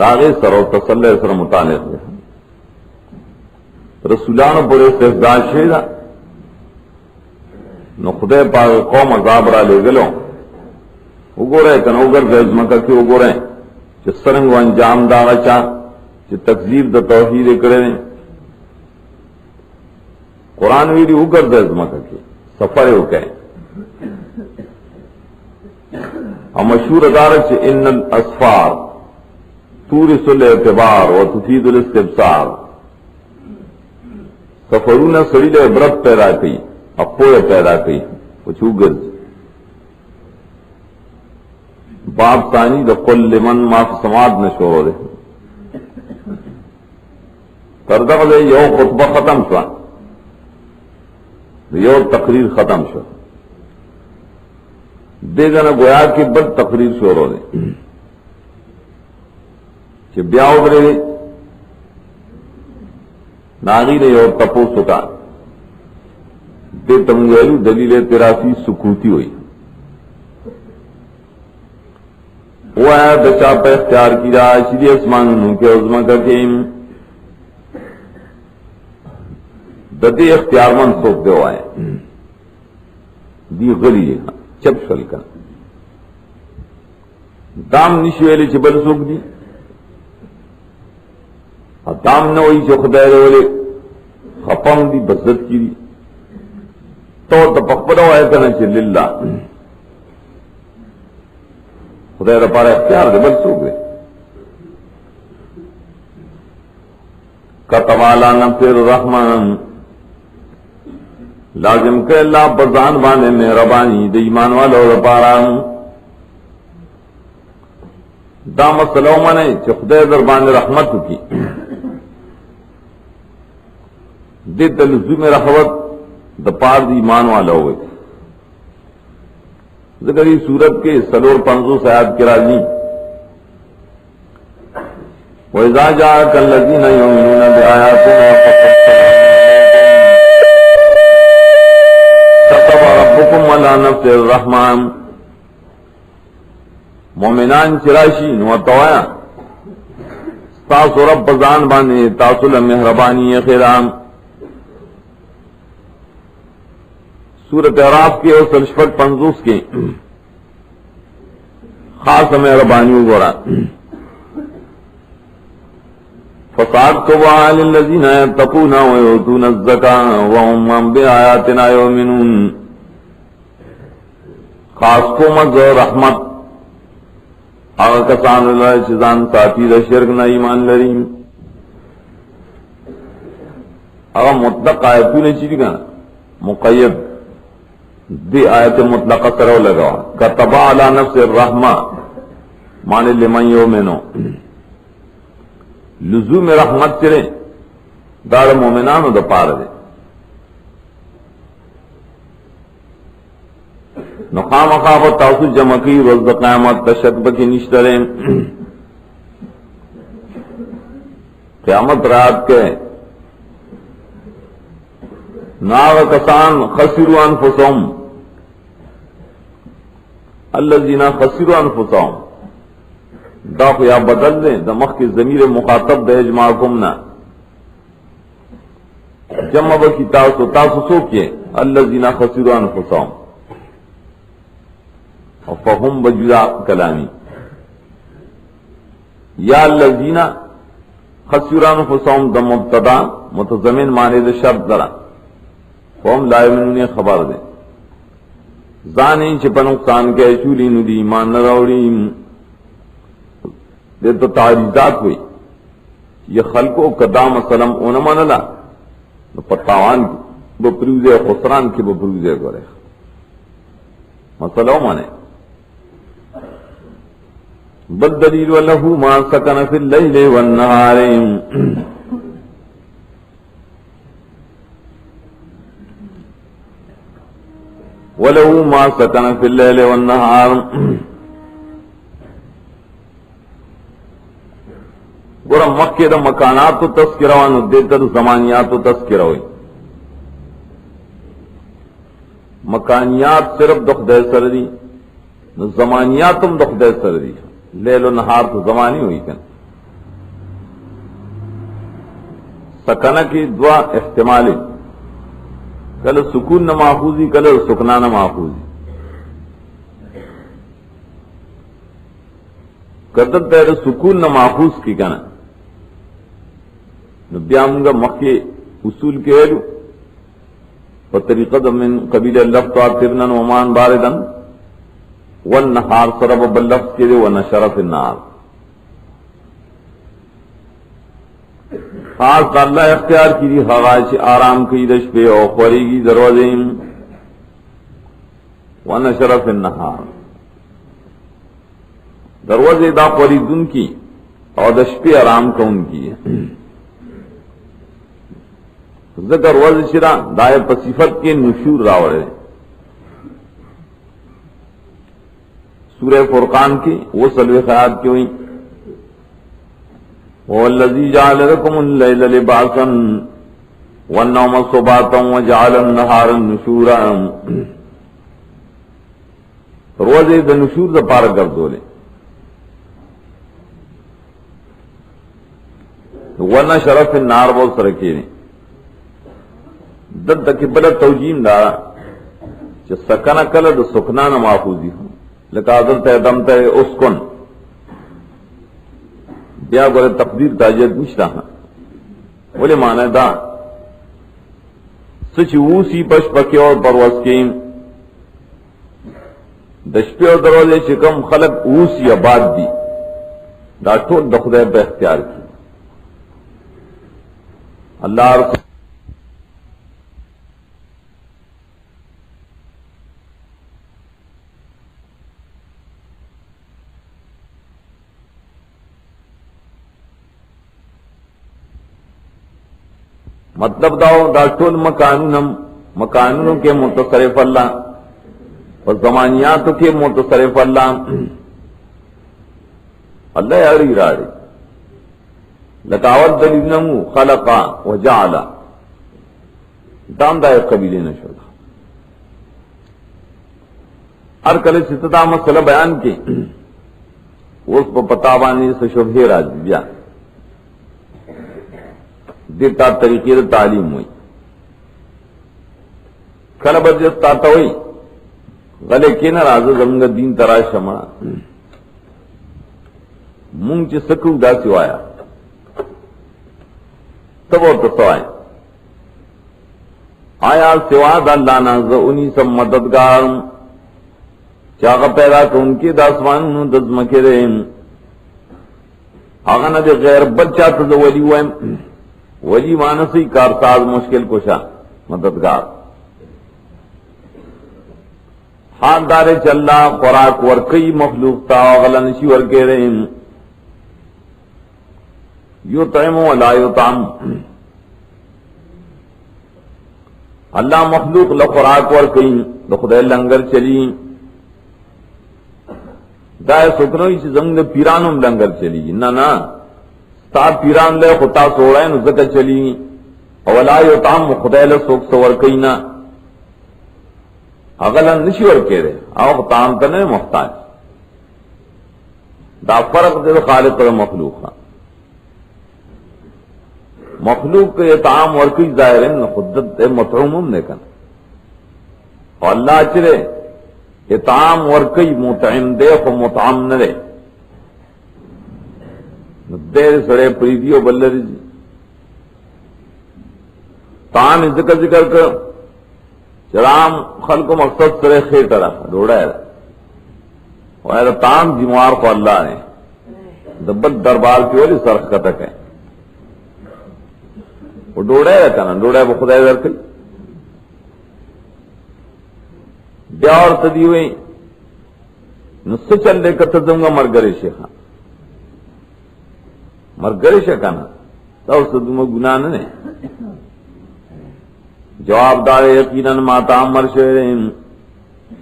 داغه سره تسلی سره متعلق ده رسولانو پر استهزاء شوی دا نو خدای پاک قوم عذاب را لګلو وګوره کنه وګرځي ځمکه کې وګوره چې څنګه انجام دا چا چې تکذیب د توحید کړي قرآن ویلی وګرځي ځمکه کې سفر وکړي او مشهور اداره چې ان الاسفار تورث الاعتبار وتفيد الاستبصار سفرونه سړي له عبرت پیدا کوي اپوه پیدا کوي او چوګرځي باب ثانی د قل لمن ما فی السماوات نشور ده تردغه یو خطبه ختم شو یو تقریر ختم شو دیگنا گویا کی بل تقریر شروع ده چې بیا وګړي ناغی نے یو تپو سکا دے تمگیلو دلیل تراسی سکوتی ہوئی وہ ہے دشا پہ اختیار کی رہا شری اسمانوں کے عظمہ کا کیم ددی اختیار من سوک دے ہوئے دی غلی چپ شل کا دام نشویلی چبل سوک دی دام نہ ہوئی جو خدای رولے خپم دی بزت کی دی تو تپکڑا ہے کنا چھ للہ خدای را پارا اختیار دے بل سو گئے کتب علی نفس الرحمن لازم کہ اللہ بزان بانے مہربانی دے ایمان والو را پارا دا مسئلہ مانے چھ خدای در بانے رحمت کی دے تلزوم رحمت دا پار دی ایمان والا ہوئے ذکری سورت کے سلور 500 آیات کے راضی وَإِذَا جَاءَكَ الَّذِينَ يُؤْمِنُونَ بِآيَاتِنَا كَتَبَ رَبُّكُمْ عَلَى نَفْسِهِ الرَّحْمَةَ مومنان چراشی نوتوایا تاسو رب بزان بانے تاسو لمہربانی خیرام سورت اعراف کے اور سلشفت 50 کے خاص مہربانی گورا فساد کو وعال الذین یتقون ویؤتون الزکاة وهم بآیاتنا یؤمنون خاص کو مز رحمت آغا کسان اللہ چیزان ساتھی دا شرک نا ایمان لریم آغا مطلق آیتوں نے چیزی کہنا مقید دی آیت مطلقہ سرو لگا کتب علی نفس الرحمہ مانے لمن یؤمنو لزوم رحمت چرے دار مومنانو دا پار دے نقام خواب تاسو جمعی روز قیامت تشک بکی نشترے قیامت رات کے ناغ کسان خسروا انفسهم الذین خسروا انفسهم دا کو یا بدل دیں دمخ کی ضمیر مخاطب دے اجماعکم نا جمع بکی تاسو سو کیے الذین خسروا انفسهم فهم بجدا کلامی یا الذین خسروا انفسهم دا مبتدا متضمن معنی دا شرط درا فهم لا یؤمنون خبر دیں زانی چپا نقصان کے چولی ندی ایمان نراوڑی دے تو تعریضات ہوئی یہ خلقو قدام سلم اونما نلا پتاوان کی بپروزے خسران کی بپروزے گورے مسئلہ مانے بالدلیل وَلَهُ مَا سَكَنَ فِي اللَّيْلِ وَالنَّهَارِ وَلَهُ مَا سَكَنَ فِي اللَّيْلِ وَالنَّهَارِ گورا مکہ دا مکانات تو تذکرہ وانو دیتر زمانیات تو تذکرہ ہوئی مکانیات صرف د خدای سره دي، نو زمانیات هم د خدای سره دي. لیل و نهار تو زمانی ہوئی کن. سکنه کی دوا احتمال، کله سکون نه محفوظی، کله سکنا نه محفوظی. کدر تیر سکون نه محفوظ کی کنه نو بیا موږ مخکې اصول کې ویلو په طریقه د من قبیل اللفظ عاطرنا ومان باردن والنهار سرب باللفظ کې دی ونشر فی النار. خاص الله اختیار کړي هغه چې آرام کوي د شپې او خوريږي دروازې ونشر فی النهار، دروازے دا پریدن کی اور دشپی آرام کون کی. ذکر وز شرا دائے پصفت کے نشور راوڑے. سورہ فرقان کی وہ سلوے خیات کی ہوئی وَالَّذِي جَعَلَ لَكُمُ اللَّيْلَ لِبَاسًا وَالنَّوْمَ سُبَاتًا وَجَعَلَ النَّهَارَ نُشُورًا. روزے دا نشور دا پار گردولے ورنہ شرف النار بہت سرکی نے دد تک بلا توجیم دارا چا سکنہ کل دا سکنانا محفوظی ہوں لکا حضرت ادم تے اسکن بیا گولے تقدیر تاجد مشتا ہاں بولے معنی دا سچ اوسی پش پکی اور پرواز کیم دشپی اور دروازے چکم خلق اوسی آباد دی دا ٹھول دخدے پہ اختیار کی اللہ رسول مطلب داؤ دا ٹول مکانوں کے متصرف اللہ اور زمانیات کے متصرف اللہ اللہ یاری راڑی لکاوت دلیل نمو خلقا و جعلا دام دائے قبیلے نشدہ. ہر کلے ستتا مسئلہ بیان کی اس پا پتابانی سے شبہ راج بیا دیتا طریقے تعلیم ہوئی کل برجست آتا ہوئی غلے کے نہ راز زمگا دین تراش شما مونگ چی سکو دا سوایا تب اور تسوائے آیا سوا دا اللہ نازا انہی سب مددگار چاگا پیدا کہ ان کے داسمان دزمکے رہے آگا نا دے غیر بچہ تزا ولی ہوئے ولی مانسی کارساز مشکل کشا مددگار ہاتھ دارے چلا خوراک ورکی مخلوق تا غلا نشی ورکے رہے یطعم ولا یطعم اللہ مخلوق لخوراک ورکی لخدے لنگر چلی دائے سکنوی چی زمین پیرانم لنگر چلی نا تا پیران لے خطا سوڑائیں نزکا چلی اولا یطعم خدے لسوک سور کئینا اغلا نشی ورکے رہے آو خطام کرنے محتاج دا فرق دے خالق و مخلوق مخلوق کے اطعام ورکی ظاہر ہے خدت مطعومم نیکن اور اللہ چلے اطعام ورکی مطعم دے خو مطعم نہ دے دیر سڑے پریدی و بلری تام ذکر کر چرام خلق و مقصد سرے خیٹ رہا ڈوڑا ہے اور تام جموار کو اللہ نے دبت دربار کی ولی سرخ کا تک ہے وہ ڈوڑا ہے کنا ڈوڑا ہے وہ خدا در کئی بیا اور تدی ہوئی نص چل لے کر تدوں گا مرگرے شیخا مرگرے شیخانا تو صدوم گناہ نے جواب دار یقیناً ماتا عمر شہرین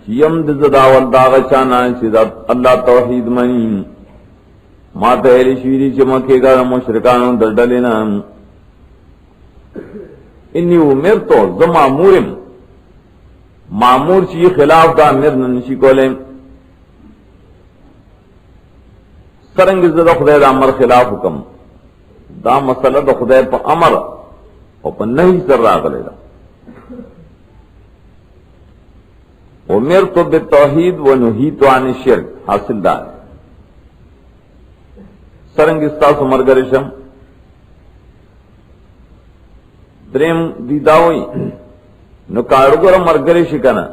چیم دزدا والداغ چانا چیزا اللہ توحید منیم ماتا اہلی شویری چمکے گا مشرکانوں دردلینا انی امر تو زما مورم معمور چی خلاف دا امیر ننشی کولیں سرنگ زدہ خدای دا امر خلاف حکم دا مسئلہ دا خدای پا امر اور پا نہیں سر راغلے دا امرت بالتوحید و نہیت عن الشرک حاصل دا سرنگ استاس مرگرشم درم دی داوئی نو کارگور مرگرشی کنا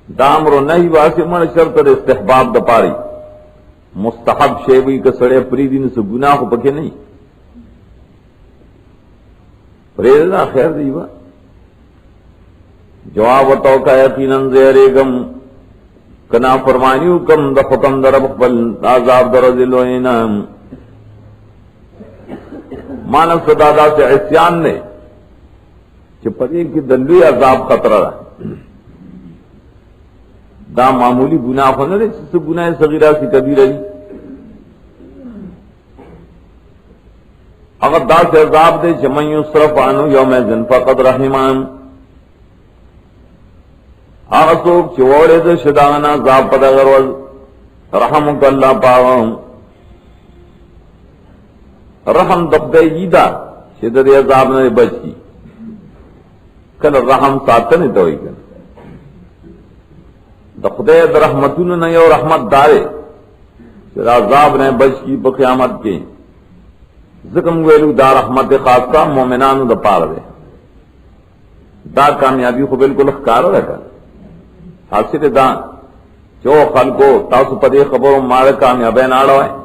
دا امرو نہیں واسی من شرط دا استحباب دا پاری مستحب شیوی کا سڑے پریدین سے گناہ پکے نہیں پریدنا خیر دیوا جواب تو کا یقیناً زیرگم کنا فرمانیو کم دا حکم دا رب بل عذاب دا رضلوینا مانس دادا سے عصیان نے چپتے کی دلوی عذاب خطرہ رہا دا معمولی گناہ ہونا رہے جس سے گناہ صغیرہ سی کبیرہ رہی اگر دا سے عذاب دے جمعی صرف آنو یوم ازن فقد رحمان آغا سوک چوڑے دے شدانا عذاب پدا غروز رحمک اللہ پاوام رحم دخدے ایدہ شدد عذاب نے بچ کی کل رحم ساتنے توئی کن دا خدای دا رحمتون نے یو رحمت دارے چرا عذاب نے بچ کی پا قیامت کے ذکم ویلو دا رحمت خاصہ مومنانو دا پار دے دا کامیابی خو بالکل اخکار رہتا حاصل دا چو خلقو تاسو پدے خبرو مارے کامیابین آڑا ہے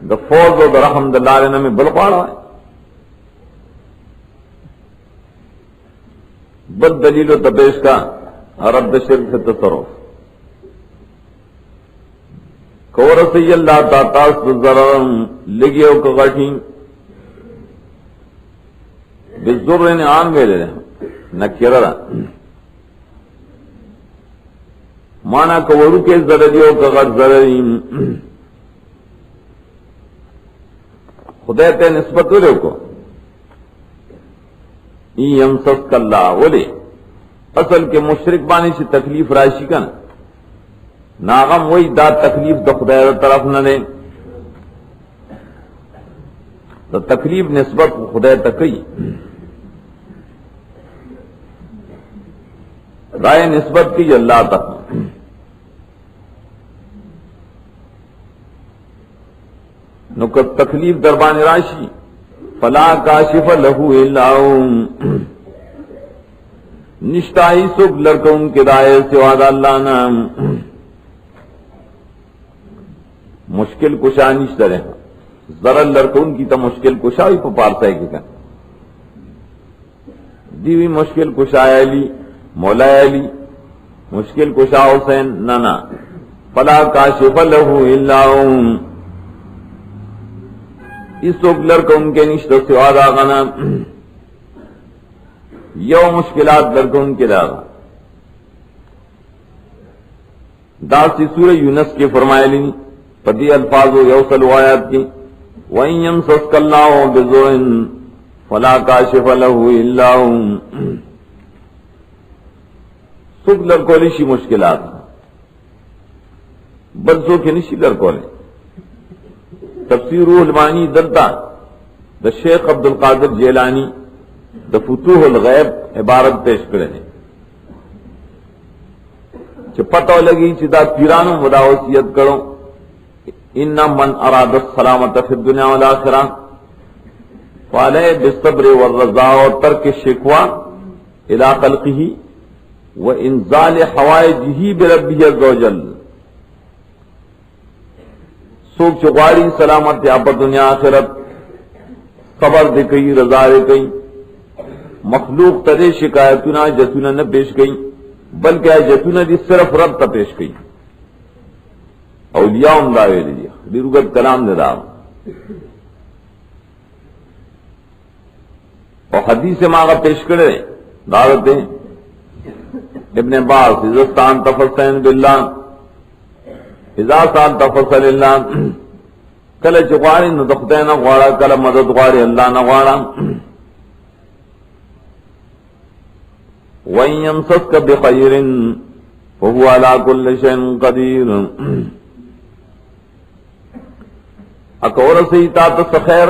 دا فوز و دا رحم دا لارے میں بلقواڑا ہے بد دلیل و تپیش کا رد شرک سے تصرف کورسی اللہ تا تاس ضررم لگیو کغٹی بزرن آن میں لے نکرر مانا کورو کے ضرریو کغٹ ضرریم خدای تے نسبت لے کو ایم سسک اللہ ولی اصل کے مشرک بانی سے تکلیف راشی کا ناغم وہی دا تکلیف دا خدای طرف نہ لے دا تکلیف نسبت خدای تکی رائے نسبت کی اللہ تک نکت تکلیف دربان راشی فلا کاشف لہو الا نشتائی سب لڑکوں کے دائے سوا دا اللہ نام مشکل کشا نشتر ہے ذرا لڑکوں کی تا مشکل کشا ہی پا پارتا ہے کہ دیوی مشکل کشا علی مولا علی مشکل کشا حسین نانا فلا کاشف لہو الا اس سب لڑکوں کے نشتر سوا دا غنا یو مشکلات لڑکوں کے داغا داسی سورہ یونس کے فرمائے لینی پدی الفاظ و یوصل آیات کی وَإِن يَمْسَسْكَ اللَّهُ بِضُرٍّ فَلَا كَاشِفَ لَهُ إِلَّا هُوَ سب لڑکولی شی مشکلات بلسو کے نشی لڑکولے تفسیر روح المانی دلتا دا شیخ عبدالقادر جیلانی دا فتوح الغیب عبارت پیش کرے ہیں چھ پتہ لگی چھ دا پیرانو مداوسیت کرو ان من اراد السلامت فی الدنیا والآخرہ فعلے بالصبر والرضا و ترک الشکوہ الى خلقہ و انزال حوائجہ بربہ عز و جل سوک چغواری سلامت یا پر دنیا آخرت صبر دے کئی رضا دے کئی مخلوق تدے شکایتنا جتنا نہ پیش گئی بلکہ جتنا دی صرف رب تا پیش گئی اولیاء دعوے لیا دیروگت کلام نے دعو اور حدیث ماغا پیش کرے دعوتیں ابن عباس عزستان تفسین باللہ اذا سان تفصل اللہ کل چغواری نو دختے نہ غوارا کل مدد غواری اللہ نہ غوارا وَإِن يَمْسَسْكَ بِخَيْرٍ فَهُوَ عَلَى كُلِّ شَيْءٍ قَدِيرٌ اکور سیتا تس خیر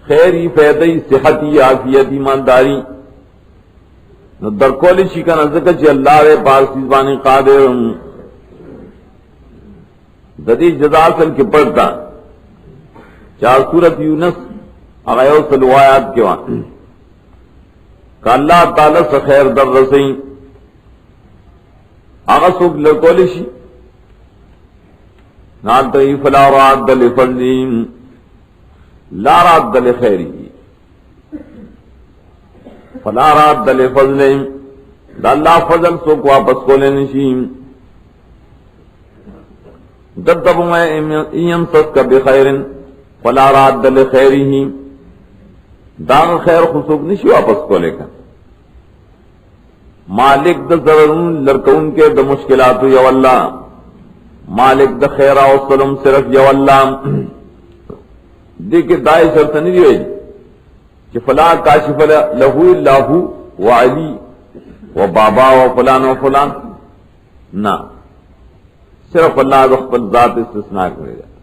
خیری فیدی صحتی عافیت ایمانداری نو درکولی شکن ازکا چی اللہ رے پارسی زبانی قادر ددی جزاسل کی پڑھتا چار سورت یونس اغیو سلوایات کے وہاں کہ اللہ تعالی سے خیر در رسیں آغا سوک لرکولی شی نالتئی فلا راد لفضلیم لا راد لخیری فلا راد لفضلیم دا اللہ فضل سوک واپس کو لنشیم ددب میں یمسسک بخیر فلا راد لخیری داغ خیر خسوک نشی واپس کو لے کر مالک دا ضررون لرکون کے دا مشکلات یو اللہ مالک دا خیرہ و سلم صرف یو اللہ دیکھ دائی شرط نہیں ہوئی کہ فلا کاشف لہو اللہ و علی و بابا و فلان نہ صرف اللہ رخبت ذات استثناء کرے گا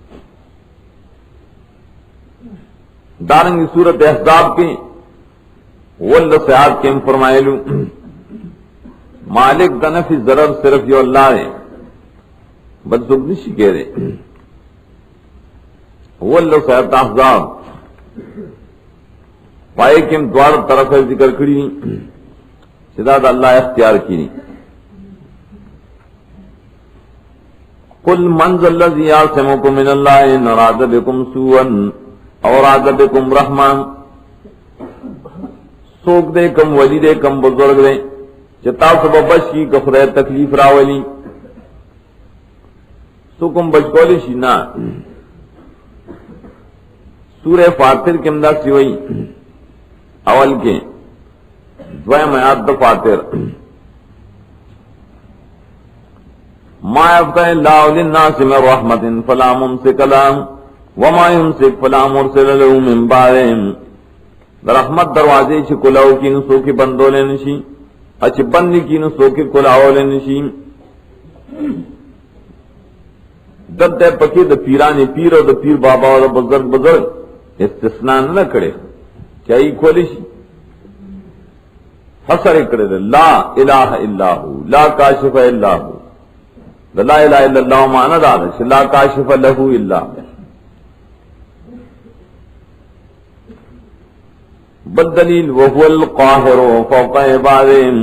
دارنگی صورت احزاب کی واللہ سیاد کے فرمائلو مالک دا نفی ضرر صرف یو اللہ ہے بل سکنشی کہہ رہے واللہ سیاد احزاب پائے کہ ہم دوار طرف ذکر کری شداد اللہ اختیار کی قل من ذا الذی یعصمکم من اللہ ان اراد بکم سوءا او اراد بکم رحمان سوک دے کم ولی دے کم بزرگ دے چتا سبب بشی کفرے تکلیف راولی سوکم بچکولی شی نا سورہ فاتر کے امداد سی ہوئی اول کے دوائم آیات دا فاتر ما یفتح اللہ للناس من رحمت فلا ممسک لہا وما یمسک فلا مرسل له من بعدہ رحمت دروازے چھ کلاو کی نسو کی بندو لینشی اچھ بندی کی نسو کی کلاو لینشی دب دے پکی دا پیرانی پیر و دا پیر بابا و دا بزرگ استثناء نہ کڑے کیا ہی کھولی شی حسر کرے دے لا الہ الا ہو لا کاشف الا ہو لا الہ الا اللہ معنی دادا شی لا کاشف لہو الا بالدلیل وهو القاہر فوق عبادہم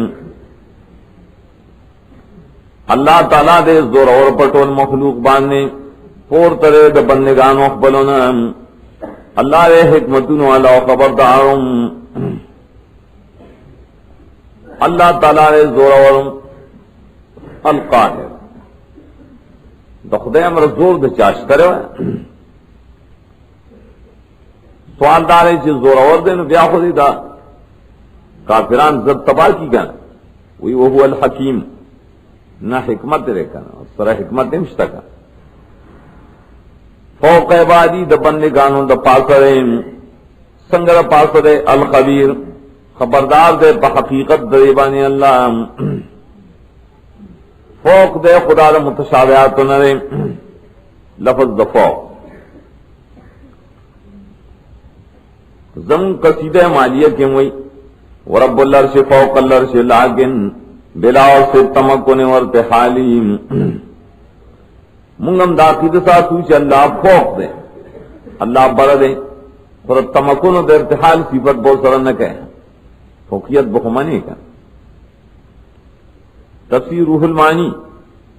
اللہ تعالیٰ دے زور اور پٹول مخلوق باندھنے پور ترے دا بندگان اخبلونا اللہ دے حکمتون والا خبردارم اللہ تعالیٰ دے زور اور القاہر دا خدای امر زور دا چاش کرے ہوئے سوال دارے چیز زور اور دے نو بیا خودی دا کافران زد تباہ کی گا وہی وہ الحکیم نہ حکمت رے کنا سرا حکمت نمشتا کا فوق عبادی دا بندگانوں دا پاسرے سنگر پاسرے الخبیر خبردار دے پا حقیقت دریبانی اللہ فوق دے خدا دا متشابہات نرے لفظ دا فوق زم قصیدہ مالیہ کے ہوئی ورب العرش فوق العرش لیکن بلا سے تمکن ورتحالی منگم داقید ساتھ ہوئی اللہ فوق دے اللہ بڑھ دے اور تمکن و ارتحال صفت بہت سر نہ کہے فوقیت بخمانی کا تفسیر روح المعانی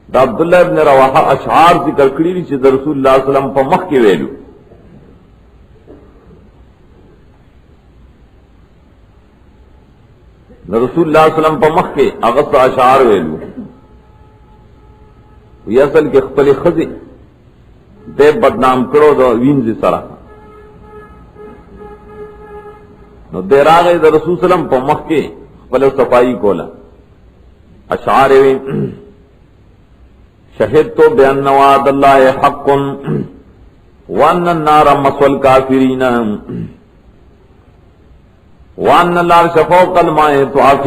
دا عبداللہ ابن رواحہ اشعار ذکر کری لی چیز رسول اللہ صلی اللہ علیہ وسلم پا مخ کے ویلو رسول اللہ صلی اللہ علیہ وسلم پا مخ کے اغسط اشعار ویلو یہ اصل کے خپل خزی دے بدنام کرو دا وینزی سرا نو دے راغے دا رسول صلی اللہ علیہ وسلم پا مخ کے خپل صفائی کولا اشعار وین شہدتو بین وعد اللہ حق وان النار مسوى الكافرین وان العرش فوق الماء طاف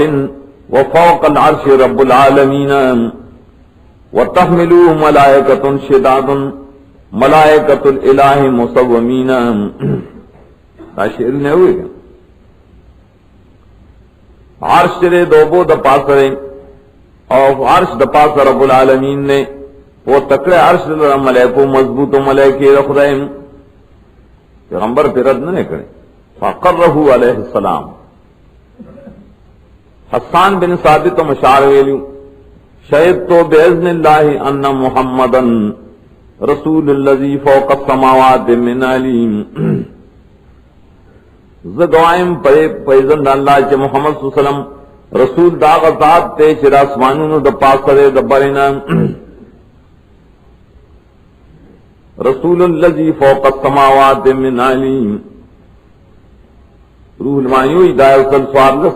وفوق العرش رب العالمین وتحملوا ملائکۃ شداد ملائکۃ الہ مصومین. شعر نے ہوئے گا عرش چرے دوبو د پاسرے اور عرش د پاس رب العالمین نے وہ تکڑے عرش ملائکو مضبوط و ملائکی رکھ رہے ہیں. پیغمبر پہ رد نہ کریں. فقرہ علیہ السلام حسان بن ثابت و مشار ویلیو شہد تو باذن اللہ ان محمدن رسول الذی فوق السماوات من علیم. زگوائم پیزن اللہ چے محمد صلی اللہ علیہ وسلم رسول دا غزات تے چرا اسمانون دا پاسرے دا برینا رسول الذی فوق السماوات من علیم. روح المانیوی دائر صل سوارلس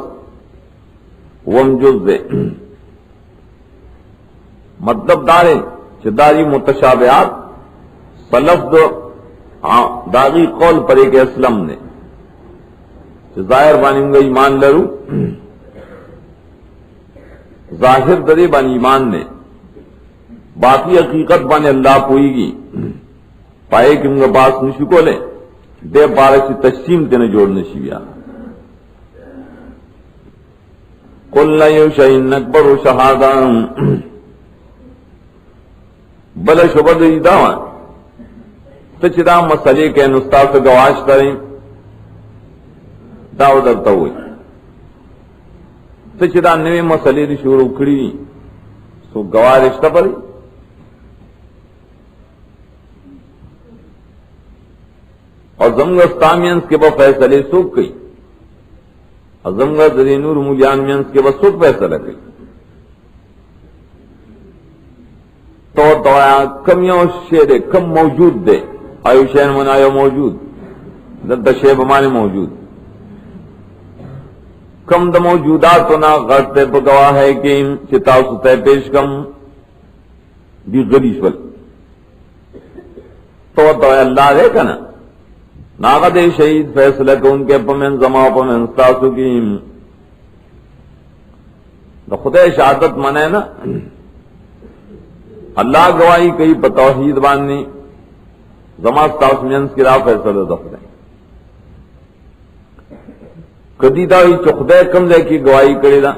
وم جز دے مطلب دارے چداری متشابہات سلف داغی قول پر ایک اسلم نے ظاہر بانی ہوں گا ایمان لرو ظاہر درے بانی ایمان نے باقی حقیقت بانی اللہ پوئی گی پائے کہ ہوں گا باس نشو کو لے دے بارہ سے تشسیم تینے جوڑ نشویا. قُلْ لَا يُشَيْنَ اکبر و شہادہ بل شبد ایداوان تچدا مسئلے کے نستا سے گواش کریں داو درتا ہوئی تچدا نوے مسئلے دی شروع کری سو گواہ رشتہ پڑی. اور زمگا ستامینس کے با فیصلے سوک گئی اور زمگا درینور مولیان مینس کے با سوک فیصلہ گئی. تو آیا کم یو شیر کم موجود دے آیو شیر من آیو موجود دا شیب مانے موجود کم دا موجودات نا غرطے پا گواہ ہے کہ چتاو ستے پیش کم بھی غریش ول تو آیا اللہ دے کنا ناغد شہید فیصلہ کہ ان کے پمن زما پمن ستاسو کی دا خدا شہادت منے نا اللہ گواہی کئی پا توحید باننی زما ستاسو منس کی راہ فیصلہ دخلے کدی داوی چخدے کم دے کی گواہی کرے دا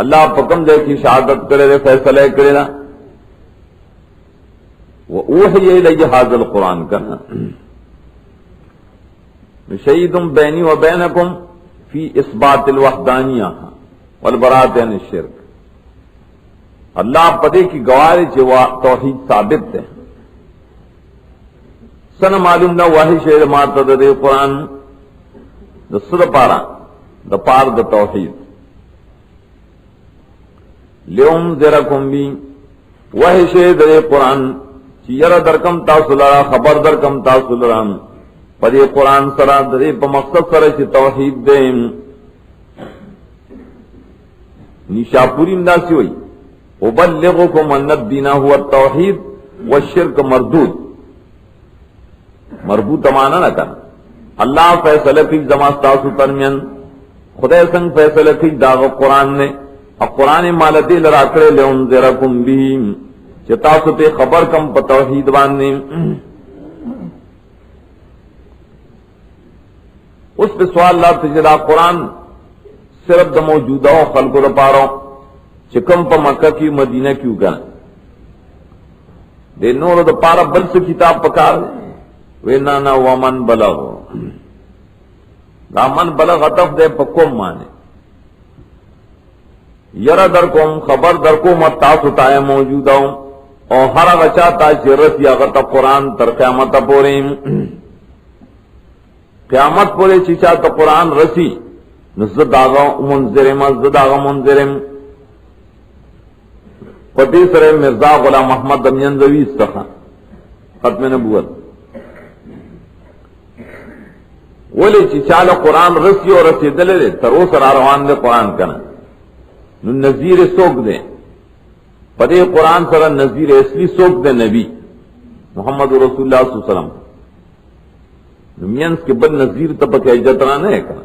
اللہ پا کم دے کی شہادت کرے دے فیصلہ کرے دا وَأُوحِيَ إِلَيَّ هَذَا الْقُرْآنَ کرنا شہید بینی و بینکم فی اثبات الوحدانیہ والبراءۃ عن الشرک. اللہ پدے کی گواہی چوا توحید ثابت ہے سن معلوم نہ واہی شعر ماتا دے قرآن دا صد پارا دا پار دا توحید لیوم ذرکم بھی واہی شعر دے قرآن چی یر درکم تاثلرا خبر درکم تاثلرا پدے قرآن سرا دے پا مقصد سرا چی توحید دے نیشاپوری امداسی ہوئی وبلغکم ان الدین هو التوحید والشرک مردود مربوط مانا نہ کرنا. اللہ فیصلہ کی زماستاسو ترمین خدا سنگ فیصلہ کی داغ قرآن نے اور قرآن مالتی لراکڑے لے انذرکم بہم چتاسو تے خبر کم پا توحید باندنے. اس پہ سوال اللہ تجرا قرآن صرف دا موجودہ خلق دا پارو چکم پا مکہ کی مدینہ کیوں کرنا دے نور دا پارا بل سے کتاب پکار دے وینانا ومن بلغ دا من بلغ عطف دے پا کم مانے یر در کم خبر در کم تاسو تائے موجودہ اور ہر غچا تا چرس یا غطا قرآن تر قیامت پوریم قیامت پورے چیچا تا قرآن رسی نزد آغا منذرم ازد آغا منذرم پتیسر مرزا غلام محمد دمینزوی استخا ختم نبوت ولی چیچال قرآن رسی اور رسی دلے دے ترو سر آروان دے قرآن کنا نظیر سوک دے پدے قرآن سر نظیر اصلی سوک دے نبی محمد رسول اللہ صلی اللہ علیہ وسلم مینس کے بد نظیر تب کہ جتنا نہیں کنا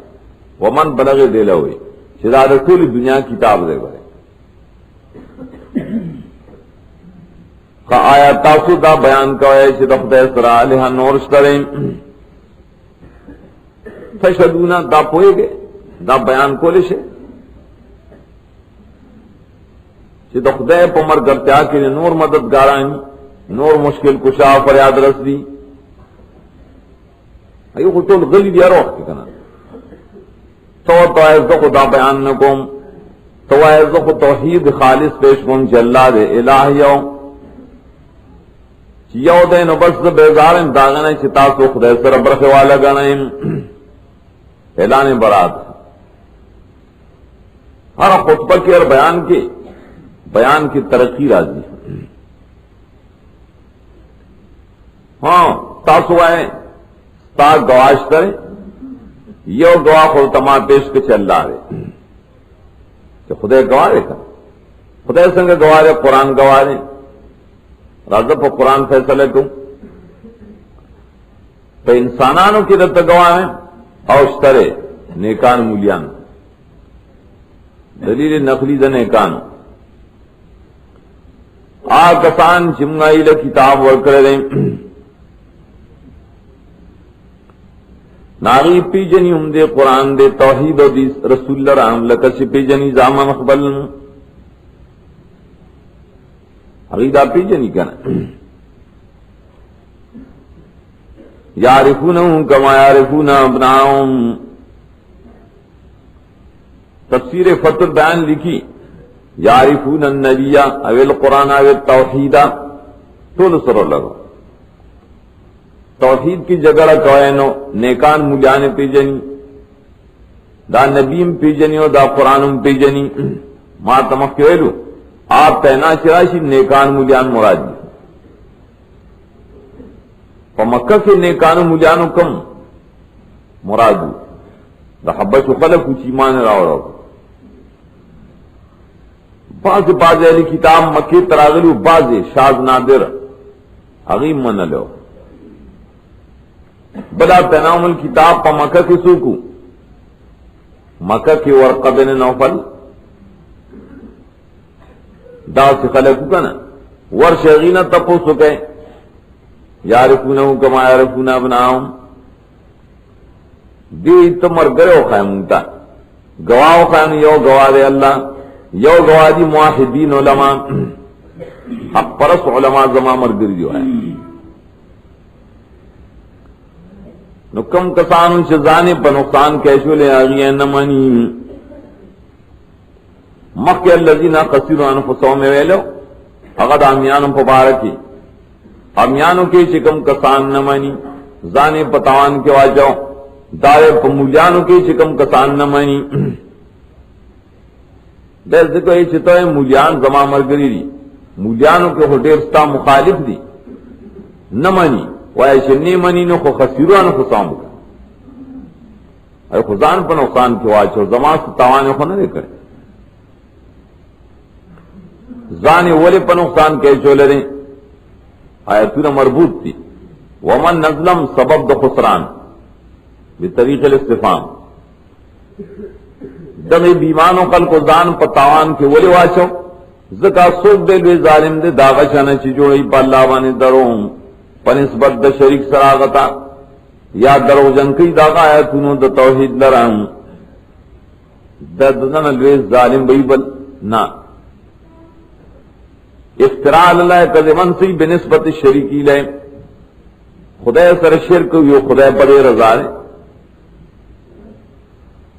ومن بلغ دے لوي چې دا د ټول دنیا کتاب دی وره کا آیا تاسو دا بیان کوي چې د خدای سره الہ نور شته فشدونا دا پوهیږي دا بیان کولی شي چې د خدای په مرګرتیا کې نور مددګاران نور مشکل کشا فریاد رس دی ایو خو ټول غلی دی روح کې کنه تو ایز خدا بیان نکوم تو ایز خو توحید خالص پیش کوم چې الله دې الہ یو یو دې نو بس بیزار داغنه چې تاسو خدای سره برخه والا غنئ اعلان برات ہر خطبہ کے اور بیان کی ترقی راضی ہاں تاسو آئے تا گواش کرے یو گواہ خود تما پیش کے چل رہا رہے کہ خدای گواہ رہے کا خدای سنگ گواہ رہے قرآن گواہ رہے راضب پر قرآن فیصلے کو تو انسانانوں کی رت گواہ ہیں اوشترے نیکان مولیان دلیل نقلی د نیکان آ کسان چمگائی ل کتاب ورکڑے دیں ناغی پی جنی ہم دے قرآن دے توحید و دی رسول اللہ رحم لکش پی جنی زاما مقبل عقیدہ پی جنی کنا یعرفونہم کما یعرفون ابناہم تفسیر فتح البیان لکھی یعرفون النبی او القرآن او التوحید طول سر لگو توحید کی جگہ کوئنو نیکان مولیان پی جنی دا نبیم پی جنی و دا قرآن پی جنی ما تمخیلو آپ پہنا شراشی نیکان مولیان مراد دی مکہ کے نیکانو مجانو کم مرادو دا حبش خلق کچھ ایمان راو باز اہلی کتاب مکی تراغلو باز شاز نادر حقیم من لو بلا تنام الکتاب پا مکہ کے سوکو مکہ کے ورقہ بن نوفل دا سے خلقو کنا ورشغینہ تپو سکے یعرفونہم کما یعرفون ابناہم دی تمر گئے خیمتا گواہ خیم یو گواہ دے اللہ یو گواہ دی موحدین علماء حق پرس علماء زمان مرگری جو ہے نو کم کسانو شزانے پر نقصان کیشو لے آگئی نمانی مکی اللذین قصیرو انفسو میں ویلو اغد آمیانم پبارکی امیانوں کے چکم کسان نہ مانی زانے پتوان کے واجو دارے مولیانوں کے چکم کسان نہ مانی جیسے کو یہ چتو ہے مولیان زما مرگری دی مولیانوں کے ہوٹیرستا مخالف دی نہ مانی وہ ایسے نہیں منی نو خو خسیروان خسام کا اے خزان پر نقصان کے واجو زما سے تاوانے خو نہ کرے زانے ولی پر نقصان کے چولے رہے آیتون مربوط تھی ومن نظلم سبب د خسران بطریق الاستفام دمی بیمانو کل کو دان پتاوان کے ولی واشو زکا سوک دے لوی ظالم دے داغشانا چی جوڑی پا اللہ بانے دروم پنسبت دا شریک سراغتا یا درو جنکی داغا آیتونو دا توحید لرام دا دن لوی ظالم بیبل نا افتراء اللہ کذبن سی بنسبت شریکی لے خدای سر شرک یو خدای بڑے رضا ہے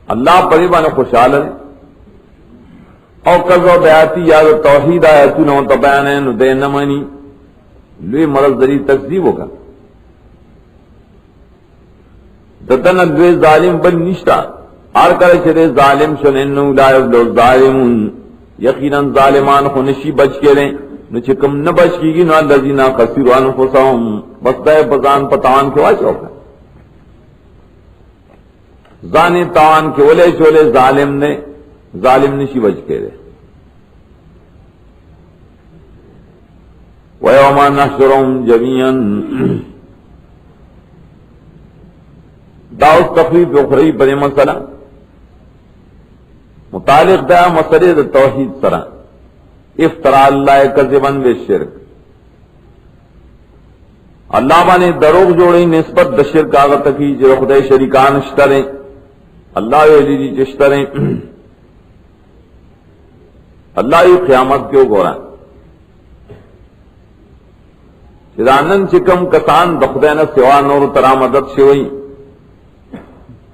اللہ پری بانے خوشحال ہے او کذو بیاتی یا توحید آیتون و تبیانین دے نمانی لوی مرض ذری تکذیب ہوگا دتن لوی ظالم بن نشتا آر کرے چرے ظالم شن انہو لا یبلو ظالمون یقیناً ظالمان خو نشی بچ کے رہیں نو چکم نہ بچ کی گی نو الذین خسروا انفسهم بس دے بزان پتان کے واچو کا زانی تان کے ولے چولے ظالم نشی بچ کے رہے وَيَوْمَ نَحْشُرُهُمْ جَمِيعًا داؤس تخریف اخری پر مسئلہ متعلق دا مسئلے دا توحید سرا افترا اللہ کذبن بالشرک اللہ بانے دروغ جوڑی نسبت دا شرک آغا تکی جو خدای شریکان اشتریں اللہ ویلی دی چشتریں اللہ یہ قیامت کیوں گورا چدانن چکم کسان دا خدای نا سوا نور ترا مدد شوئی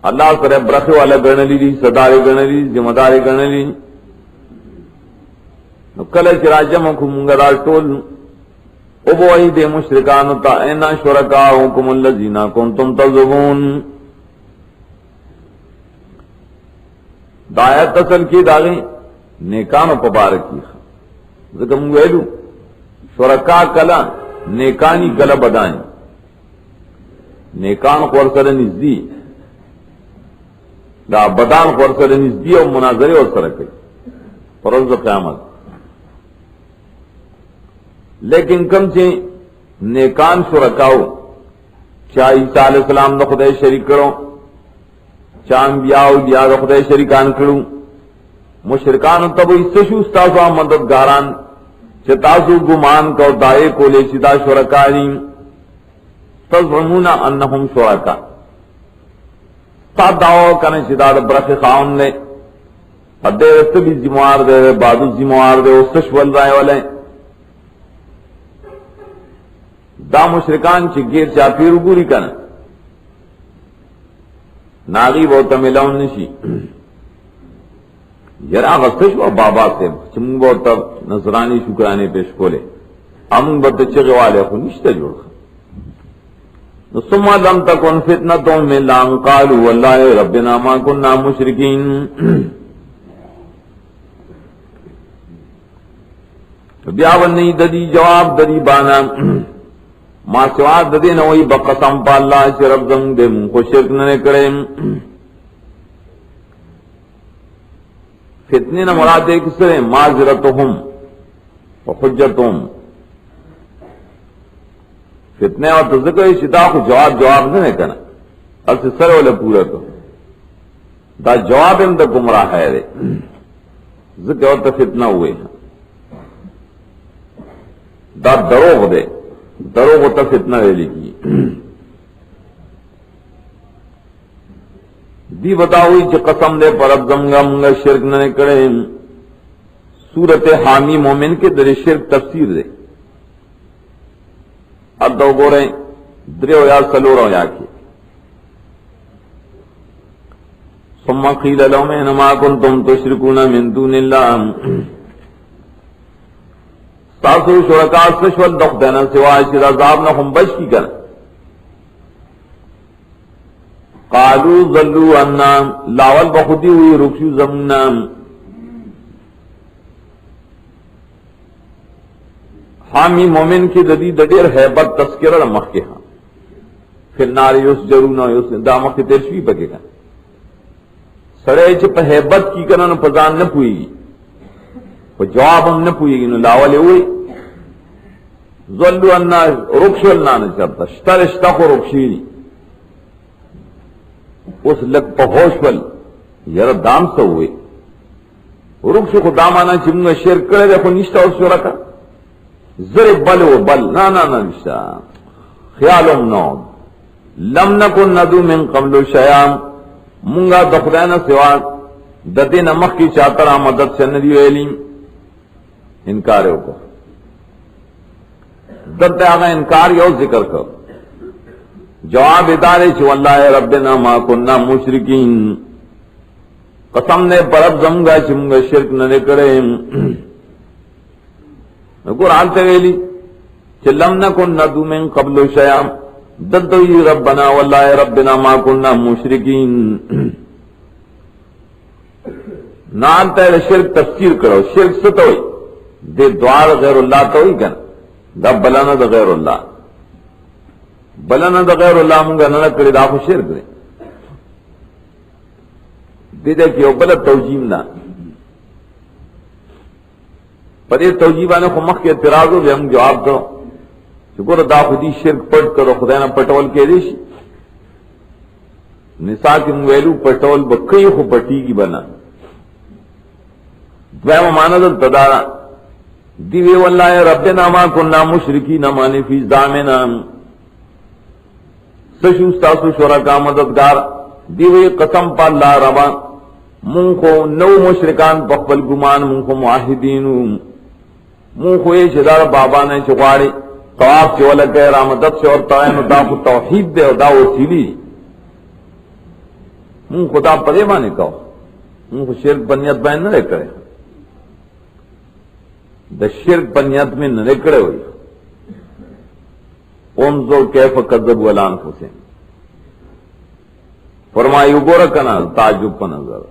اللہ سر برخ والا گرنلی دی صدارے گرنلی ذمہ دارے گرنلی کل چراجم کو منگرا ٹول ابوئی دے مشرکان تا اینا شرکاؤکم الذین کنتم تزعمون دایت اصل کی داغیں نیکانو پبارکی ذکر منگویلو شرکا کلا نیکانی کلا بدائیں نیکان قرصر نزدی دا بدان قرصر نزدی اور مناظرے اور سرکے فرض قیامت لیکن کم سے نیکان شرکاؤ چاہ عیسیٰ علیہ السلام دا خدای شریک کرو چاہ انبیاء اولیاء دا خدای شریکان کرو مشرکان تب اس سے شوستاسو مددگاران چتاسو گمان کو دائے کو لے چدا شرکاری تزعمون انہم شرکا تا دعو کنے چدا برخ خاون لے ادے رتبی زموار دے بادو زموار دے استشول رائے والے دا مشرکان چی گیر چاپیرو گوری کنا ناغی بہتا ملاؤن نشی یرا غستش و بابا سے چمگ بہتا نصرانی شکرانے پیش کولے امون بہتا چگے والے خو نشتا جوڑ ثم لم تکن فتنتهم من لان قالوا والله ربنا ما كنا مشرکین بیاون نہیں ددی جواب ددی بانا ما سوا ددی نوئی بقسم پا اللہ سے رب زنگ دے من کو شرک نہ کرے فتنے نہ مراد ایک سرے معذرتهم و حجتهم فتنے اور تذکر شدا کو جواب نہیں کرنا اب سے سر والے پورا تو دا جواب ان دا گمراہ ہے رے ذکر اور تا فتنہ ہوئے دا دروغ دے دروغ تا فتنہ دے لکی دی بتاوئی چی قسم دے پر اب زمگا منگا شرک نہ کرے سورت حامی مومن کے در شرک تفسیر دے اب دو گو رہے دریو یا سلورو یا کی ثم قیل لهم انما کنتم تشرکون من دون اللہ تاسو شرکا سشول دخ دینا سوائے شد عذاب نہ ہم بچ کی کر قالوا ضلوا عنا لاول بخودی ہوئی رکشو زمنا حامی مومن کی ددی ددیر حیبت تذکرہ مخ کے ہاں پھر ناری اس جرونہ اس دامخ کی ترشوی پکے گا سڑے چھ پہ حیبت کی کرنا پزان نہ پوئی گی پہ جواب ہم نہ پوئی گی نو لاولے ہوئی ظلو اننا رکشل نانا چلتا شتر شتا کو رکشیلی اس لگ پہ ہوشول یرا دام سا ہوئے رکش کو دامانا چمگا شرک کرے دیکھو نشتا اس شرکا زر بل و بل نا نشتا خیالم نو لم نکن ندو من قبل شیام منگا دخدینا سوا ددین مخ کی چاہترا مدد سے ندی ویلیم انکار کو دد آگا انکار یو ذکر کر جواب ادارے چھ واللہ ربنا ما کننا مشرکین قسم نے پرب زمگا چمگا شرک نہ کرے قرآن تغیلی چھ لم نکن ندو من قبل شیام ددوی ربنا واللہ ربنا ما کننا مشرکین نانتا ہے شرک تفسیر کرو شرک ستوئی دے دوار غیر اللہ توئی کن دا بلانا دا غیر اللہ بلانا دا غیر اللہ منگا نہ کرے دا خو شرک دے دے دے کہ بلد توجیم نا پر یہ توجیبانے خو مخ کے اعتراض ہو بھی ہم جواب دو شکر دا خودی شرک پٹ کرو خداینا پٹول کے دیشی نساء کی مویلو پٹول بکئی خو پٹی کی بنا دویم ماند التدارا دیوی واللہ ربنا ما کننا مشرکین مانی فی زامنا سشوستاسو شرکا مددگار دیوی قسم پا اللہ ربا من کو نو مشرکان بخبل گمان من کو معاہدین من کو یہ شدار بابا نے چکواری طواف چولک گئے رامدت سے اور تعین دا کو توحید دے اور دا وسیلی من خدا پدے مانے کہو من کو شرک بنیت بین نہ کرے دا شرک بنیت میں نہ کرے ہوئی انظر کیف کذبوا علی انفسہم فرمائی گورا کنا تعجب پر نظر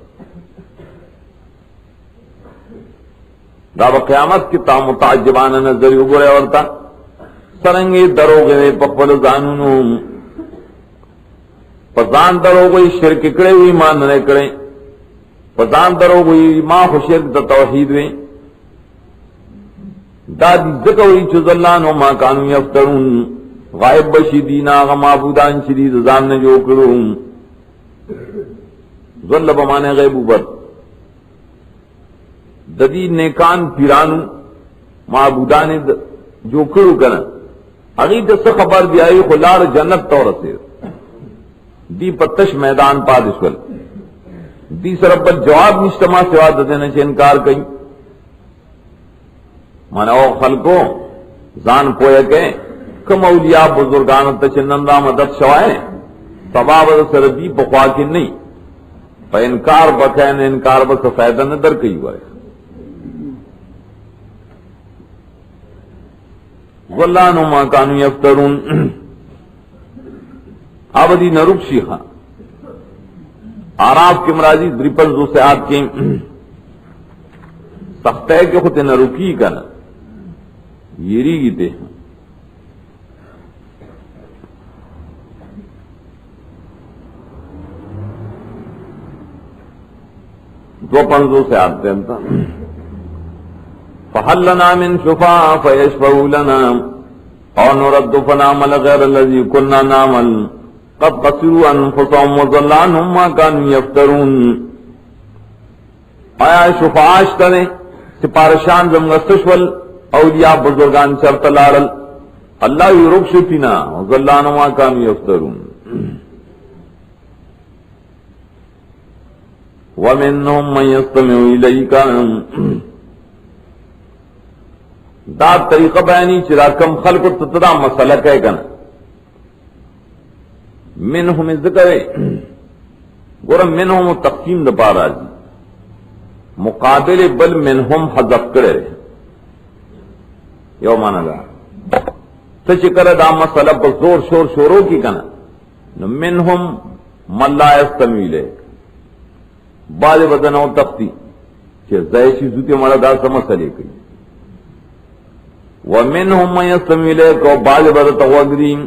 دا قیامت کی تا متعجبان نظر گورے ورتا سرنگی دروغے پخبل زانونو پزان دروغی شرک کڑے ہوئی مان نہ کرے پزان دروغی ما خو شرک دا توحید وی دا دی ذکر ہوئی چوزلان و ما کانو یفترون غائب بشی دینا آغا معبودان شدید زان نے جو کروں ظل بمانے غیب اوبر ددی نیکان پیرانو معبودان جو کرو کنا اگی دس خبر دی آئی خلار جنت طور سے دی پتش میدان پادشول دی سرب جواب نشتما سوا دینے سے انکار کئی مانا او خلقو زان پویا کہ کم اولیاء بزرگان تچنندہ مدد شوائے سباب سردی بخوا کی نہیں پا انکار بکین انکار بس فائدہ نہ در کئی ہوئے غلانو ما کانو یفترون آبدی نروک شیخا آراف کے مرازی دریپنزو سے آت کے سخت ہے کہ خود نروکی کا نا یری گی تے دو پنزوں سے آتے ہیں فَحَلْ لَنَا مِن شُفَاءَ فَيَشْفَعُوا لَنَا أَوْ نُرَدُّ فَنَعْمَلَ غَيْرَ الَّذِي كُنَّا نَعْمَلُ قَدْ خَسِرُوا أَنفُسَهُمْ وَضَلَّ عَنْهُمْ مَا كَانُوا يَفْتَرُونَ آیا شفاعش کریں سپارشان زمگستشول اولیاء بزرگان شرط لارل اللہ یرک شفینا وَضَلَّ عَنْهُمْ مَا كَانُوا يَفْتَرُونَ وَمِنْهُمْ مَنْ يَسْتَمِعُ إِلَيْكَ دا طریقہ بیانی چرا کم خلق تتدا مسئلہ کہے گنا منہم ذکر گورم منہم تقسیم دا پارا جی مقابل بل منہم حذف کرے یو مانا دا سچکر دا مسئلہ بزور شور شوروں کی کنا منہم من لا یستمعُ الیک بعض بدن و تختی کہ زیشی زوتی مالا دا سمسلے کئی ومنهم من يستمع إليك وبعض بدن تغوغرین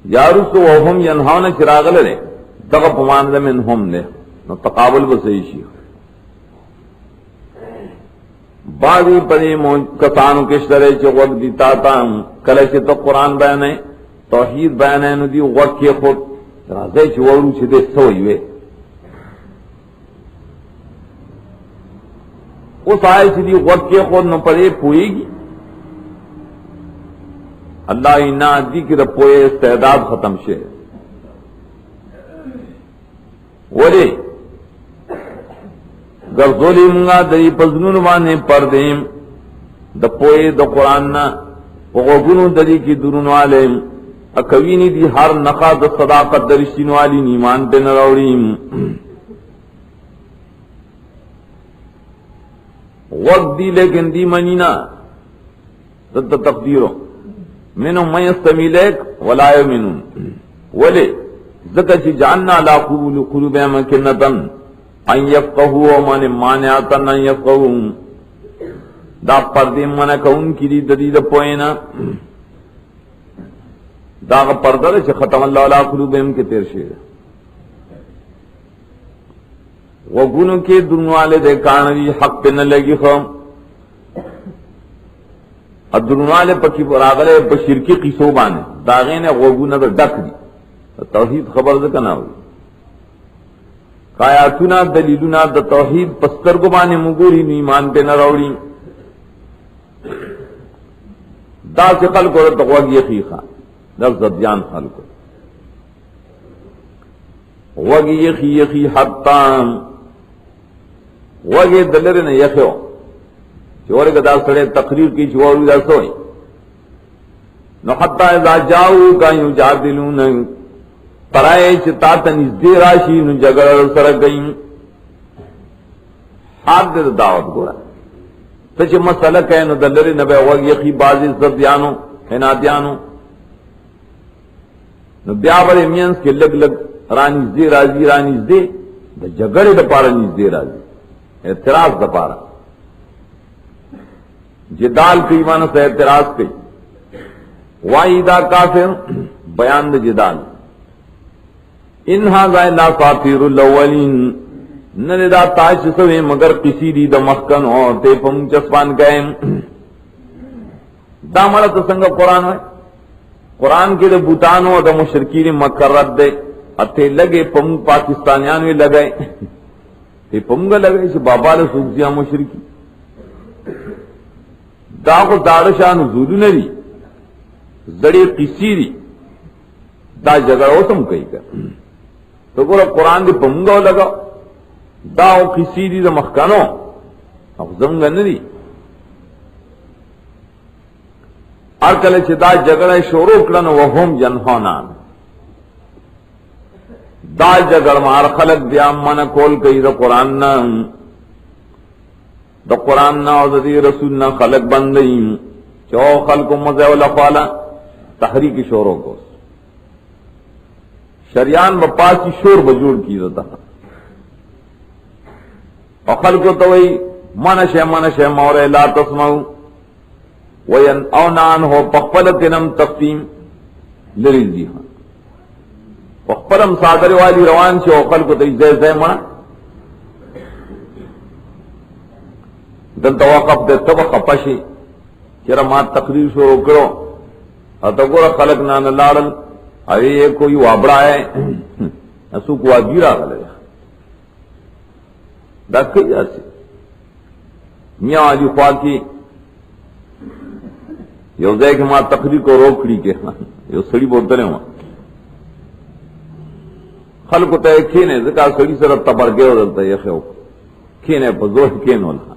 یارسو وهم ینہون چراغ لے تغب ماند منهم لے تقابل بسیشی بعضی پری کسانو کشترے چی وقت دیتا تا کلشی تو قرآن بیانے توحید بیانے ندی وقت کی خود رازے چی ورو چی دے سوئیوے اس آئے چی دی وقت کی خود نو پڑے پوئے گی اللہ اینا دی کی رپوئے استعداد ختم شے ولی گر ظلمگا دری پزنون وانے پر دیم دا پوئے دا قرآن نا وغنو دری کی درون والے اکوینی دی ہر نقا دا صداقت درشتین والی نیمان پہ نروڑیم وقت دی لیکن دی منینا تد تقدیروں منہم من یستمع الیک ولا یؤمنون ولی ذکر چی جاننا لا قلوبہم کنتا ان یفقہوا ومن مانعتا ان یفقہوا دا پردے منع کون کی دی ددید پوئینا دا پردہ چی ختم اللہ علا قلوبہم کے تیر شیر وگونو کے درنوالے دے کانوی حق پہ نہ لگی خواہ درنوالے پکی راغلے بشرکی قصو بانے داغین وگونا دا ڈک دی توحید خبر دکنا ہوئی آیاتنا دلیلنا د توحید پستر کو باندې مګوري ایمان په نه راوړي دا چې خلکو د غوږی خيخه د زبیان خلکو وږي خيخي حتا وږي دلر نه یخو چې ورګه دا سره تقریر کی چې ووري دا سوې نو حتا اذا جاءوا کا یجادلون پرای چې تا ته نږدې راشي نو جګړه سره کوي حق دې دعوت ګوره ته چې مسله کوي نو دلر نه به وږي خي بازي زبیانو حنادیانو نو بیا ورې مینس کې لګ لګ رانږدې راځي رانږدې د جګړې د پاره نږدې راځي اعتراض د پاره جدال کوي مانه سره اعتراض کوي وای دا کافر بیان د جدال ان هذا الا اساطير الاولين نن دا تاج سوې مگر کسی دی د مخکن او ته پم چسپان گئے دا مړه ته څنګه قران وای قران کې د بوتانو او د مشرکین مکرد ده اته لګې پم پاکستانیانو لګای ته پمګه لګای چې بابا له سوزیا مشرکی دا کو دارشان زود نه دي زړې کسی دی دا جګړه اوسم کوي تو ګور قران دې پمګه لگا دا او کسی دی د مخکانو او زمګ نه دي ار کله چې دا جګړه شروع کړنو وهم جنحونان دا جګړه مار خلق بیا من کول کوي د قران نه د قران نه او د رسول نه خلق بندي چو خلق مزه ولا قالا تحریک شروع کو شریان بپاسی شور بجوڑ کی رہتا اور خلق تو وہی منش مورے لا تسمعو وین اونان ہو پخپلتنم تقسیم لرل جی ہاں پخپلم صادر والی روان سے او خلق تو زی منا دل توقف دے تب خپشی چرا ما تقریر شروع کرو اتگورا خلق نان لارل ارے یہ کوئی وابڑا ہے اسو کو اگیرا غلے دا کئی جاسی میاں آجی خواہ کی یو دے کہ ماں تقریر کو روکڑی کے یو سڑی بولتے رہے وہاں خلق تے کھینے ذکا سڑی سر تبر گئے ہوتا ہے یہ خیو کھینے پر زور کھین والا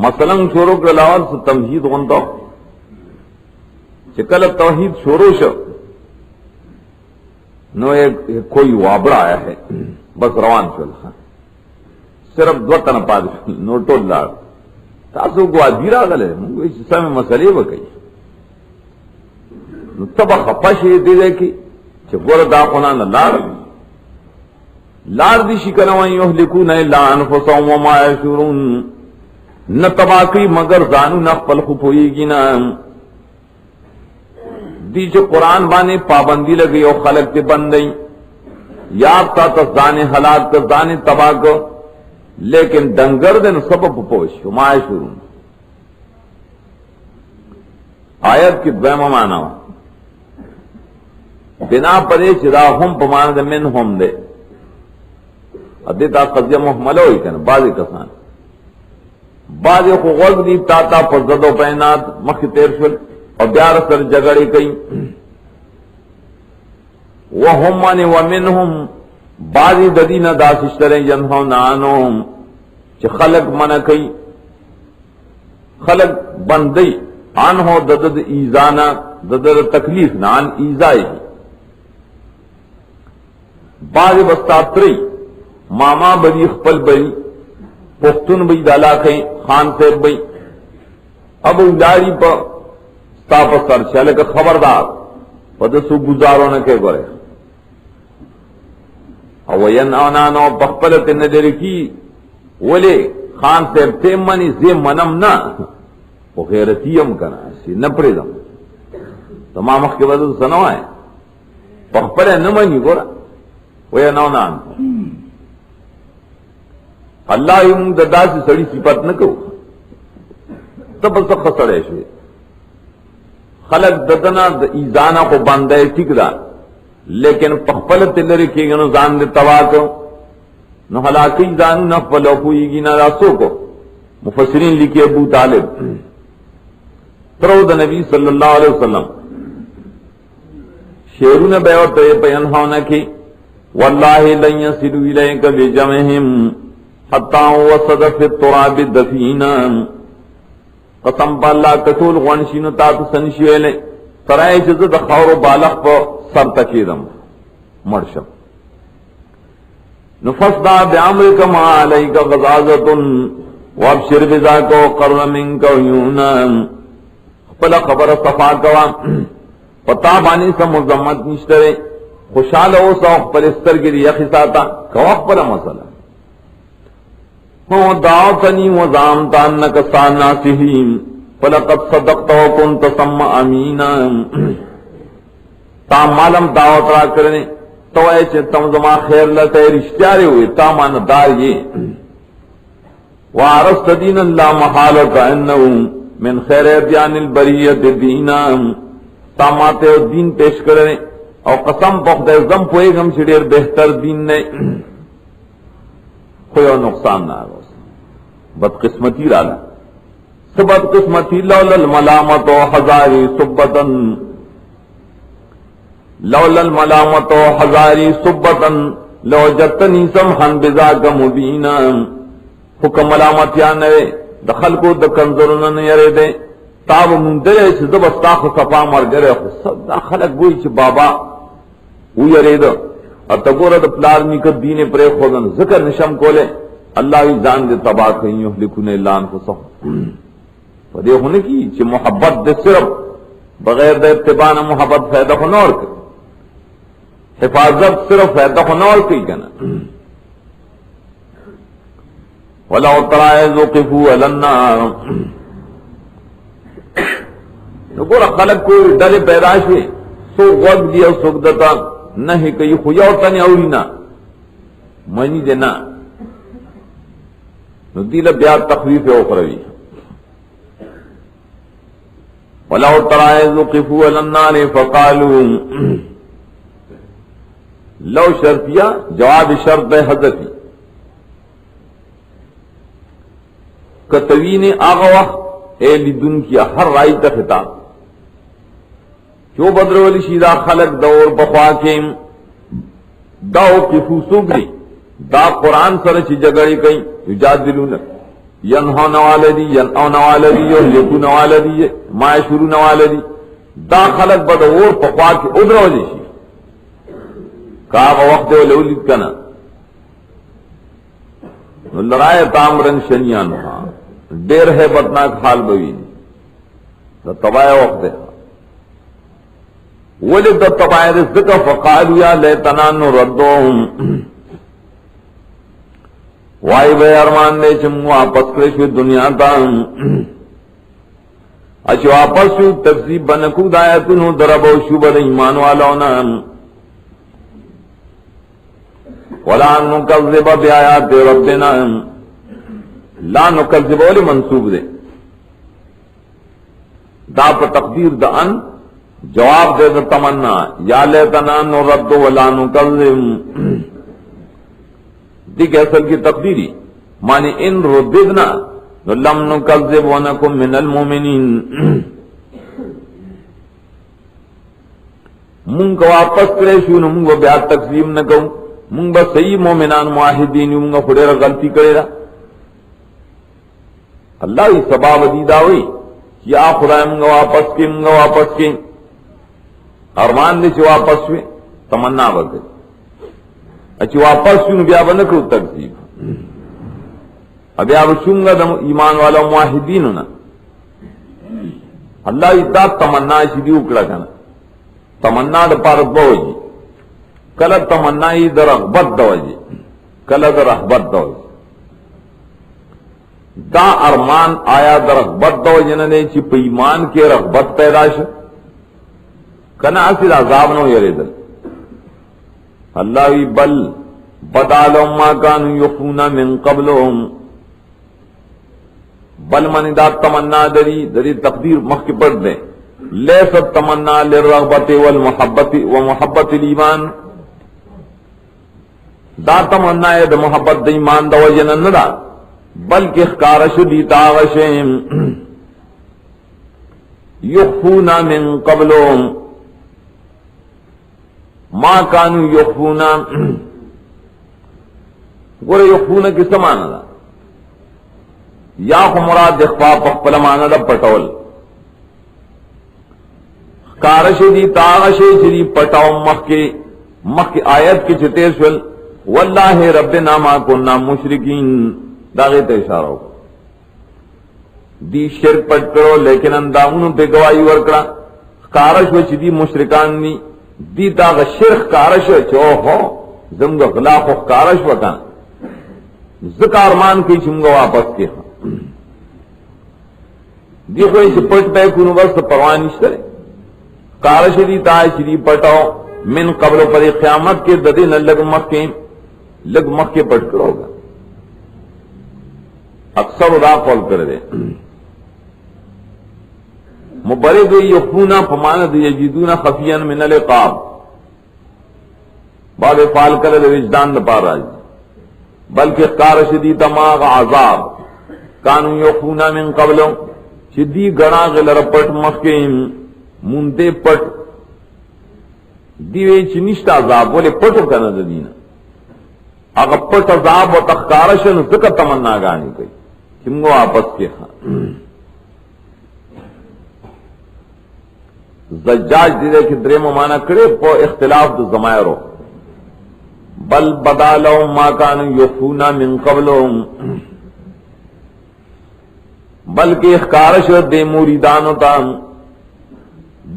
مثلا شروع کے علاوہ سے تمہید غنطا ہو چکل توحید شروع شو نو ایک کوئی وابڑا آیا ہے بس روان چل صرف دو تن پاد نو ٹول لاڑ تاسو کو ادیرا غلے منگو اس سمے مسئلے وکئی نو تب خپشی دے دے کی چھ گور دا قنان لاڑ دی شکن وان یهلکون الا انفسهم وما یشعرون نہ تباکی مگر زانو نہ خپل خو پویږي نه دی جو قرآن بانے پابندی لگئی اور خلق کے بندئی یاد تا تزانے حالات تزانے تباہ کو لیکن ڈنگر دن سبب پوش ہمائے شروع آیت کی دویمہ مانا بنا پرے چدا ہم پمان دے من ہم دے ادیتا قضیہ محملہ ہوئی کہنا بعضی کسان بعضی کو غلق دی تاتا پر زد و پینات مخی تیر شل اور بیار سر جگڑی کئی وہم مانے ومنہم بعضی ددین داسشتریں جنہون آنوم چھ خلق منع کئی خلق بندی آنہو ددد ایزانا ددد تکلیف نان ایزائی بعضی بستاتری ماما بری خپل بری پختون بی دالا کئی خان سے بی اب اولاری پا تاپ سر چلے کہ خبردار پدسو گزاروں نے کہ گرے اوین اونانو بخپلت نظر کی ولے خان صاحب تے منی زی منم نا وہ غیرتیم کنا اسی نپڑے دم تمام اخ کے بدل سنوائے بخپلے نمانی گورا وین اونان اللہ یوں ددا سے سڑی صفت نہ کرو تب سخ سڑے شوئے خلق ددنا ایزانا کو باندھے ٹھیک دا لیکن پخپل تلری کی گنو زان دے توا کو نو ہلاکی دانو نہ پلو کوئی گی نہ راسو کو مفسرین لکھے ابو طالب ترود نبی صلی اللہ علیہ وسلم شیرون بیعت پینہونا کی واللہ لن یصلوا الیک بجمعہم حتی وصد فی التراب دفینا قسم پا اللہ کتول غنشینو تاتو سنشویلے ترائی چیز خور و بالغ پا سر تکیدم مرشم نفسدا بعمرک ما علیک غزازت وابشر بذاکو قرن منک عیونا پلا خبر صفا کوا پتا بانی سا مزمت نشترے خوشحال ہو سوق پر استر گری یخساتا کوخ پلا مسئلہ ہوں دعوتنی وزامتا انک ساناسہیم فلقد صدقتا وکنت سم امینا تا مالم دعوت را کرنے تو اے چھے تم زما خیر لتے رشتیارے ہوئے تا ماندار یہ وعرست دین اللہ محالتا انہو من خیر ادیان البریت دینا تا ماتے دین پیش کرنے اور قسم پخت ازم پوئے گم چھڑیر بہتر دین نے کوئی اور نقصان نہ آگا بدقسمتی رالا سبت قسمتی لولا الملامت و ہزاری سبتن لولا الملامت و ہزاری سبتن لو جتنی سمحن بذاک مبینا حکم ملامت یا نوے دخل کو دکنزرن یرے دے تاب مندرے چھ دبستاخ صفا مرگرے خصد خلق گوئی چھ بابا او یرے دے اور تگورد پلار نکت دین پرے خودن ذکر نشم کولے اللہ ہی جان دے تباہ کہیں یحلکون اللہ انفسہم فدے ہونے کی چھ محبت دے صرف بغیر دے اتباع محبت فیدہ خنور کر حفاظت صرف فیدہ خنور کی کنا وَلَوْ تَرَى إِذْ وُقِفُوا عَلَى النَّارِ گورا خلق کو ڈر پیدائش ہے سو وقت دیا سوک دتا نہیں کئی خویا ہوتا نہیں اورینا منی دینا ندیل بیا تخویف اخروی وَلَوْ تَرَى إِذْ وُقِفُوا عَلَى النَّارِ فَقَالُوا لو شرطیہ جواب شرط حضرتی کتوین آغا وقت اے لدن کیا ہر رائی تا خطاب کیوں بدرولی شیدہ خلق دور بخواکیم داو کی فوسوک دی دا قرآن سر چی جگڑی کئی یجادلون ینہون والدی ینعون والدی یحلکون والدی معاشرون والدی دا خلق بدور بخواکی ادرولی شید کاغا وقت دے لولید کنا لرائے تامرن شنیان ہاں دیر ہے بدناک حال بوین دا تباہ وقت ہے ولد دا تباہ رزق فقالو یا لیتنا نردوہم وائی بے ارمان دے چم واپس کرشو دنیا تا اچھ واپس شو تکذیب بنکو دایتنو دربو شو بد ایمان والاونا وَلَا نُكَذِّبَ بِآيَاتِ رَبِّنَا لا نُكَذِّبَ ولی منصوب دے دا پر تقدیر دا ان جواب دے دا تمنا یا لیتنا نرد ولا نُكَذِّب دیکھ اصل کی تقدیری معنی ان رددنا لم نُكَذِّب وَنَكُمْ مِنَ الْمُؤْمِنِينَ منگ واپس کرے شو نمگ و بیاد تقسیم نکو منگ با صحیح مومنان معاہدین منگ خودیر غلطی کرے رہا اللہ ہی سباب دیدہ ہوئی کیا خدا منگ واپس کے ارمان دے چھ واپس ہوئے تمنا بکر اچھی واپس ہوئی بیا بنکو تقسیم اب یا بشونگا دا ایمان والا معاہدین ہونا اللہ ہی دا تمنا شدی اکڑا کنا تمنا دا پارت باوجی کل تمنائی در رغبت دوجی کل در رغبت دوجی دا ارمان آیا در رغبت دوجی نے چی پا ایمان کے رغبت پیدا شا کنا اصل عذاب نو یریدل اللہ وی بل بدالهم ما کانو یخون من قبلهم بل من دا تمنا دری تقدیر مخی پڑھ دیں لیست تمنا للرغبت والمحبت ومحبت الایمان دا تمنا ہے دا محبت دا ایمان دا وجن ندا بلکہ اخکارش دی تاغشم یخفونا من قبلهم ما کانو یخفونا گورے یخفونا کس مانا دا یا خو مراد اخفا پخپل مانا دا پٹول کارش دی تاغش چری پٹاو مخ کی آیت کی چتیر شل واللہ ربنا ما کننا مشرکین داغی تا اشارہ ہو دی شرک پٹ کرو لیکن اندامونو پہ گواہی ورکڑا کارش و چی دی مشرکان دی تاغ شرک کارش چو ہو زمگا غلاق و کارش وکان ذکارمان کی چمگا واپس کی دی خوئی چی پٹ پہ کنو بس پروانیش کرے کارش دی تاغ چی دی پٹاو من قبل پر قیامت کے ددین لگ مخ کے پٹ کرو گا اکثر ادا قول کر دے مبرد یخونا فماند یجدون خفیا من العقاب بعد فعال کر دے وجدان نپا راج بلکہ کارش دی تماغ عذاب کانو یخونا من قبل شدی گنا غلر پٹ مخ کے منتے پٹ دیوے چنشت عذاب بولے پٹو کنا دینا اگر پٹ عذاب و تخکارشن ذکر تمنا گانی کئی چمگو آپس کے زجاج دیدے کہ درے ممانا کرے پو اختلاف دو زمائرو بل بدالہم ما کانو یخونا من قبلہم بلکہ اخکارش دے موریدانو تا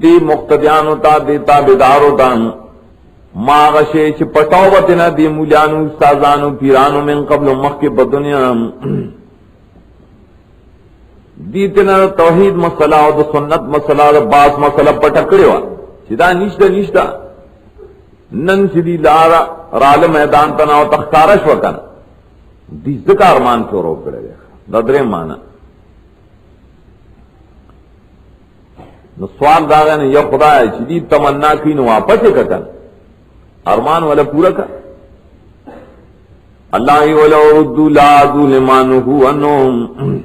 دی مقتدیانو تا دی تابدارو تا ما غشے چھ پٹاوتنا دی مولیانو استازانو پیرانو من قبل مخ کے بدنیا دیتنا توحید مسئلہ و دا سنت مسئلہ دا باس مسئلہ پٹکڑے وا چدا نشتا نن چدی لارا رال میدان تنا و تختارش وکن دی ذکر مان کو رو کرے دا درے مانا نو سوال داغا نے یا خدا ہے چدی تمنا کی نو واپس کتن ارمان والا پورا کر اللہ ولو ردو لادو لمانہو انہم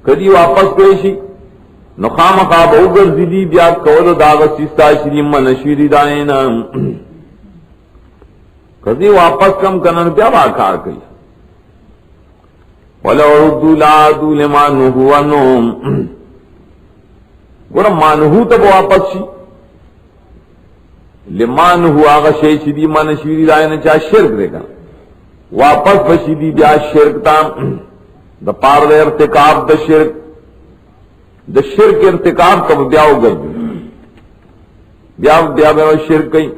کدی واپس پیشی نخام خواب اوگر زدی بیا کولو داغ سیستا شری منشوری دائینا کدی واپس کم کنن بیا واکار کئی ولو ردو لادو لمانہو انہم گورا مانہو تب واپس شی لمانہو آغا شی شدی منشوری دائینا چاہ شرک دے گا واپس بشیدی بیا شرک تام دا پار دے ارتکاب دا شرک ارتکاب کب بیاو گردی بیاو شرک کئی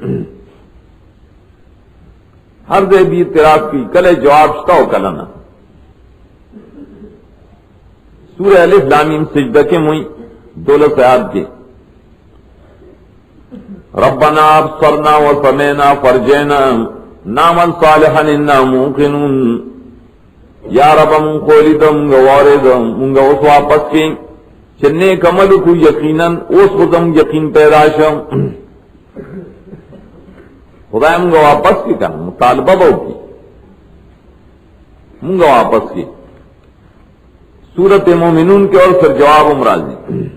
ہر دے بھی اعتراض کی کلے جواب شتاو کلنا سورہ الف لام میم سجدہ کے موئی 12 آیات کے ربنا ابصرنا وسمعنا فرجعنا نعمل صالحا انا موقنون یا رب من قولیدم گواردم منگا اس واپس کی چنے کمل کو یقیناً اس خودم یقین پیداشم خدا منگا واپس کی کہنا مطالبہ بہو کی منگا واپس کی سورت مومنون کے اور پھر جواب امراضی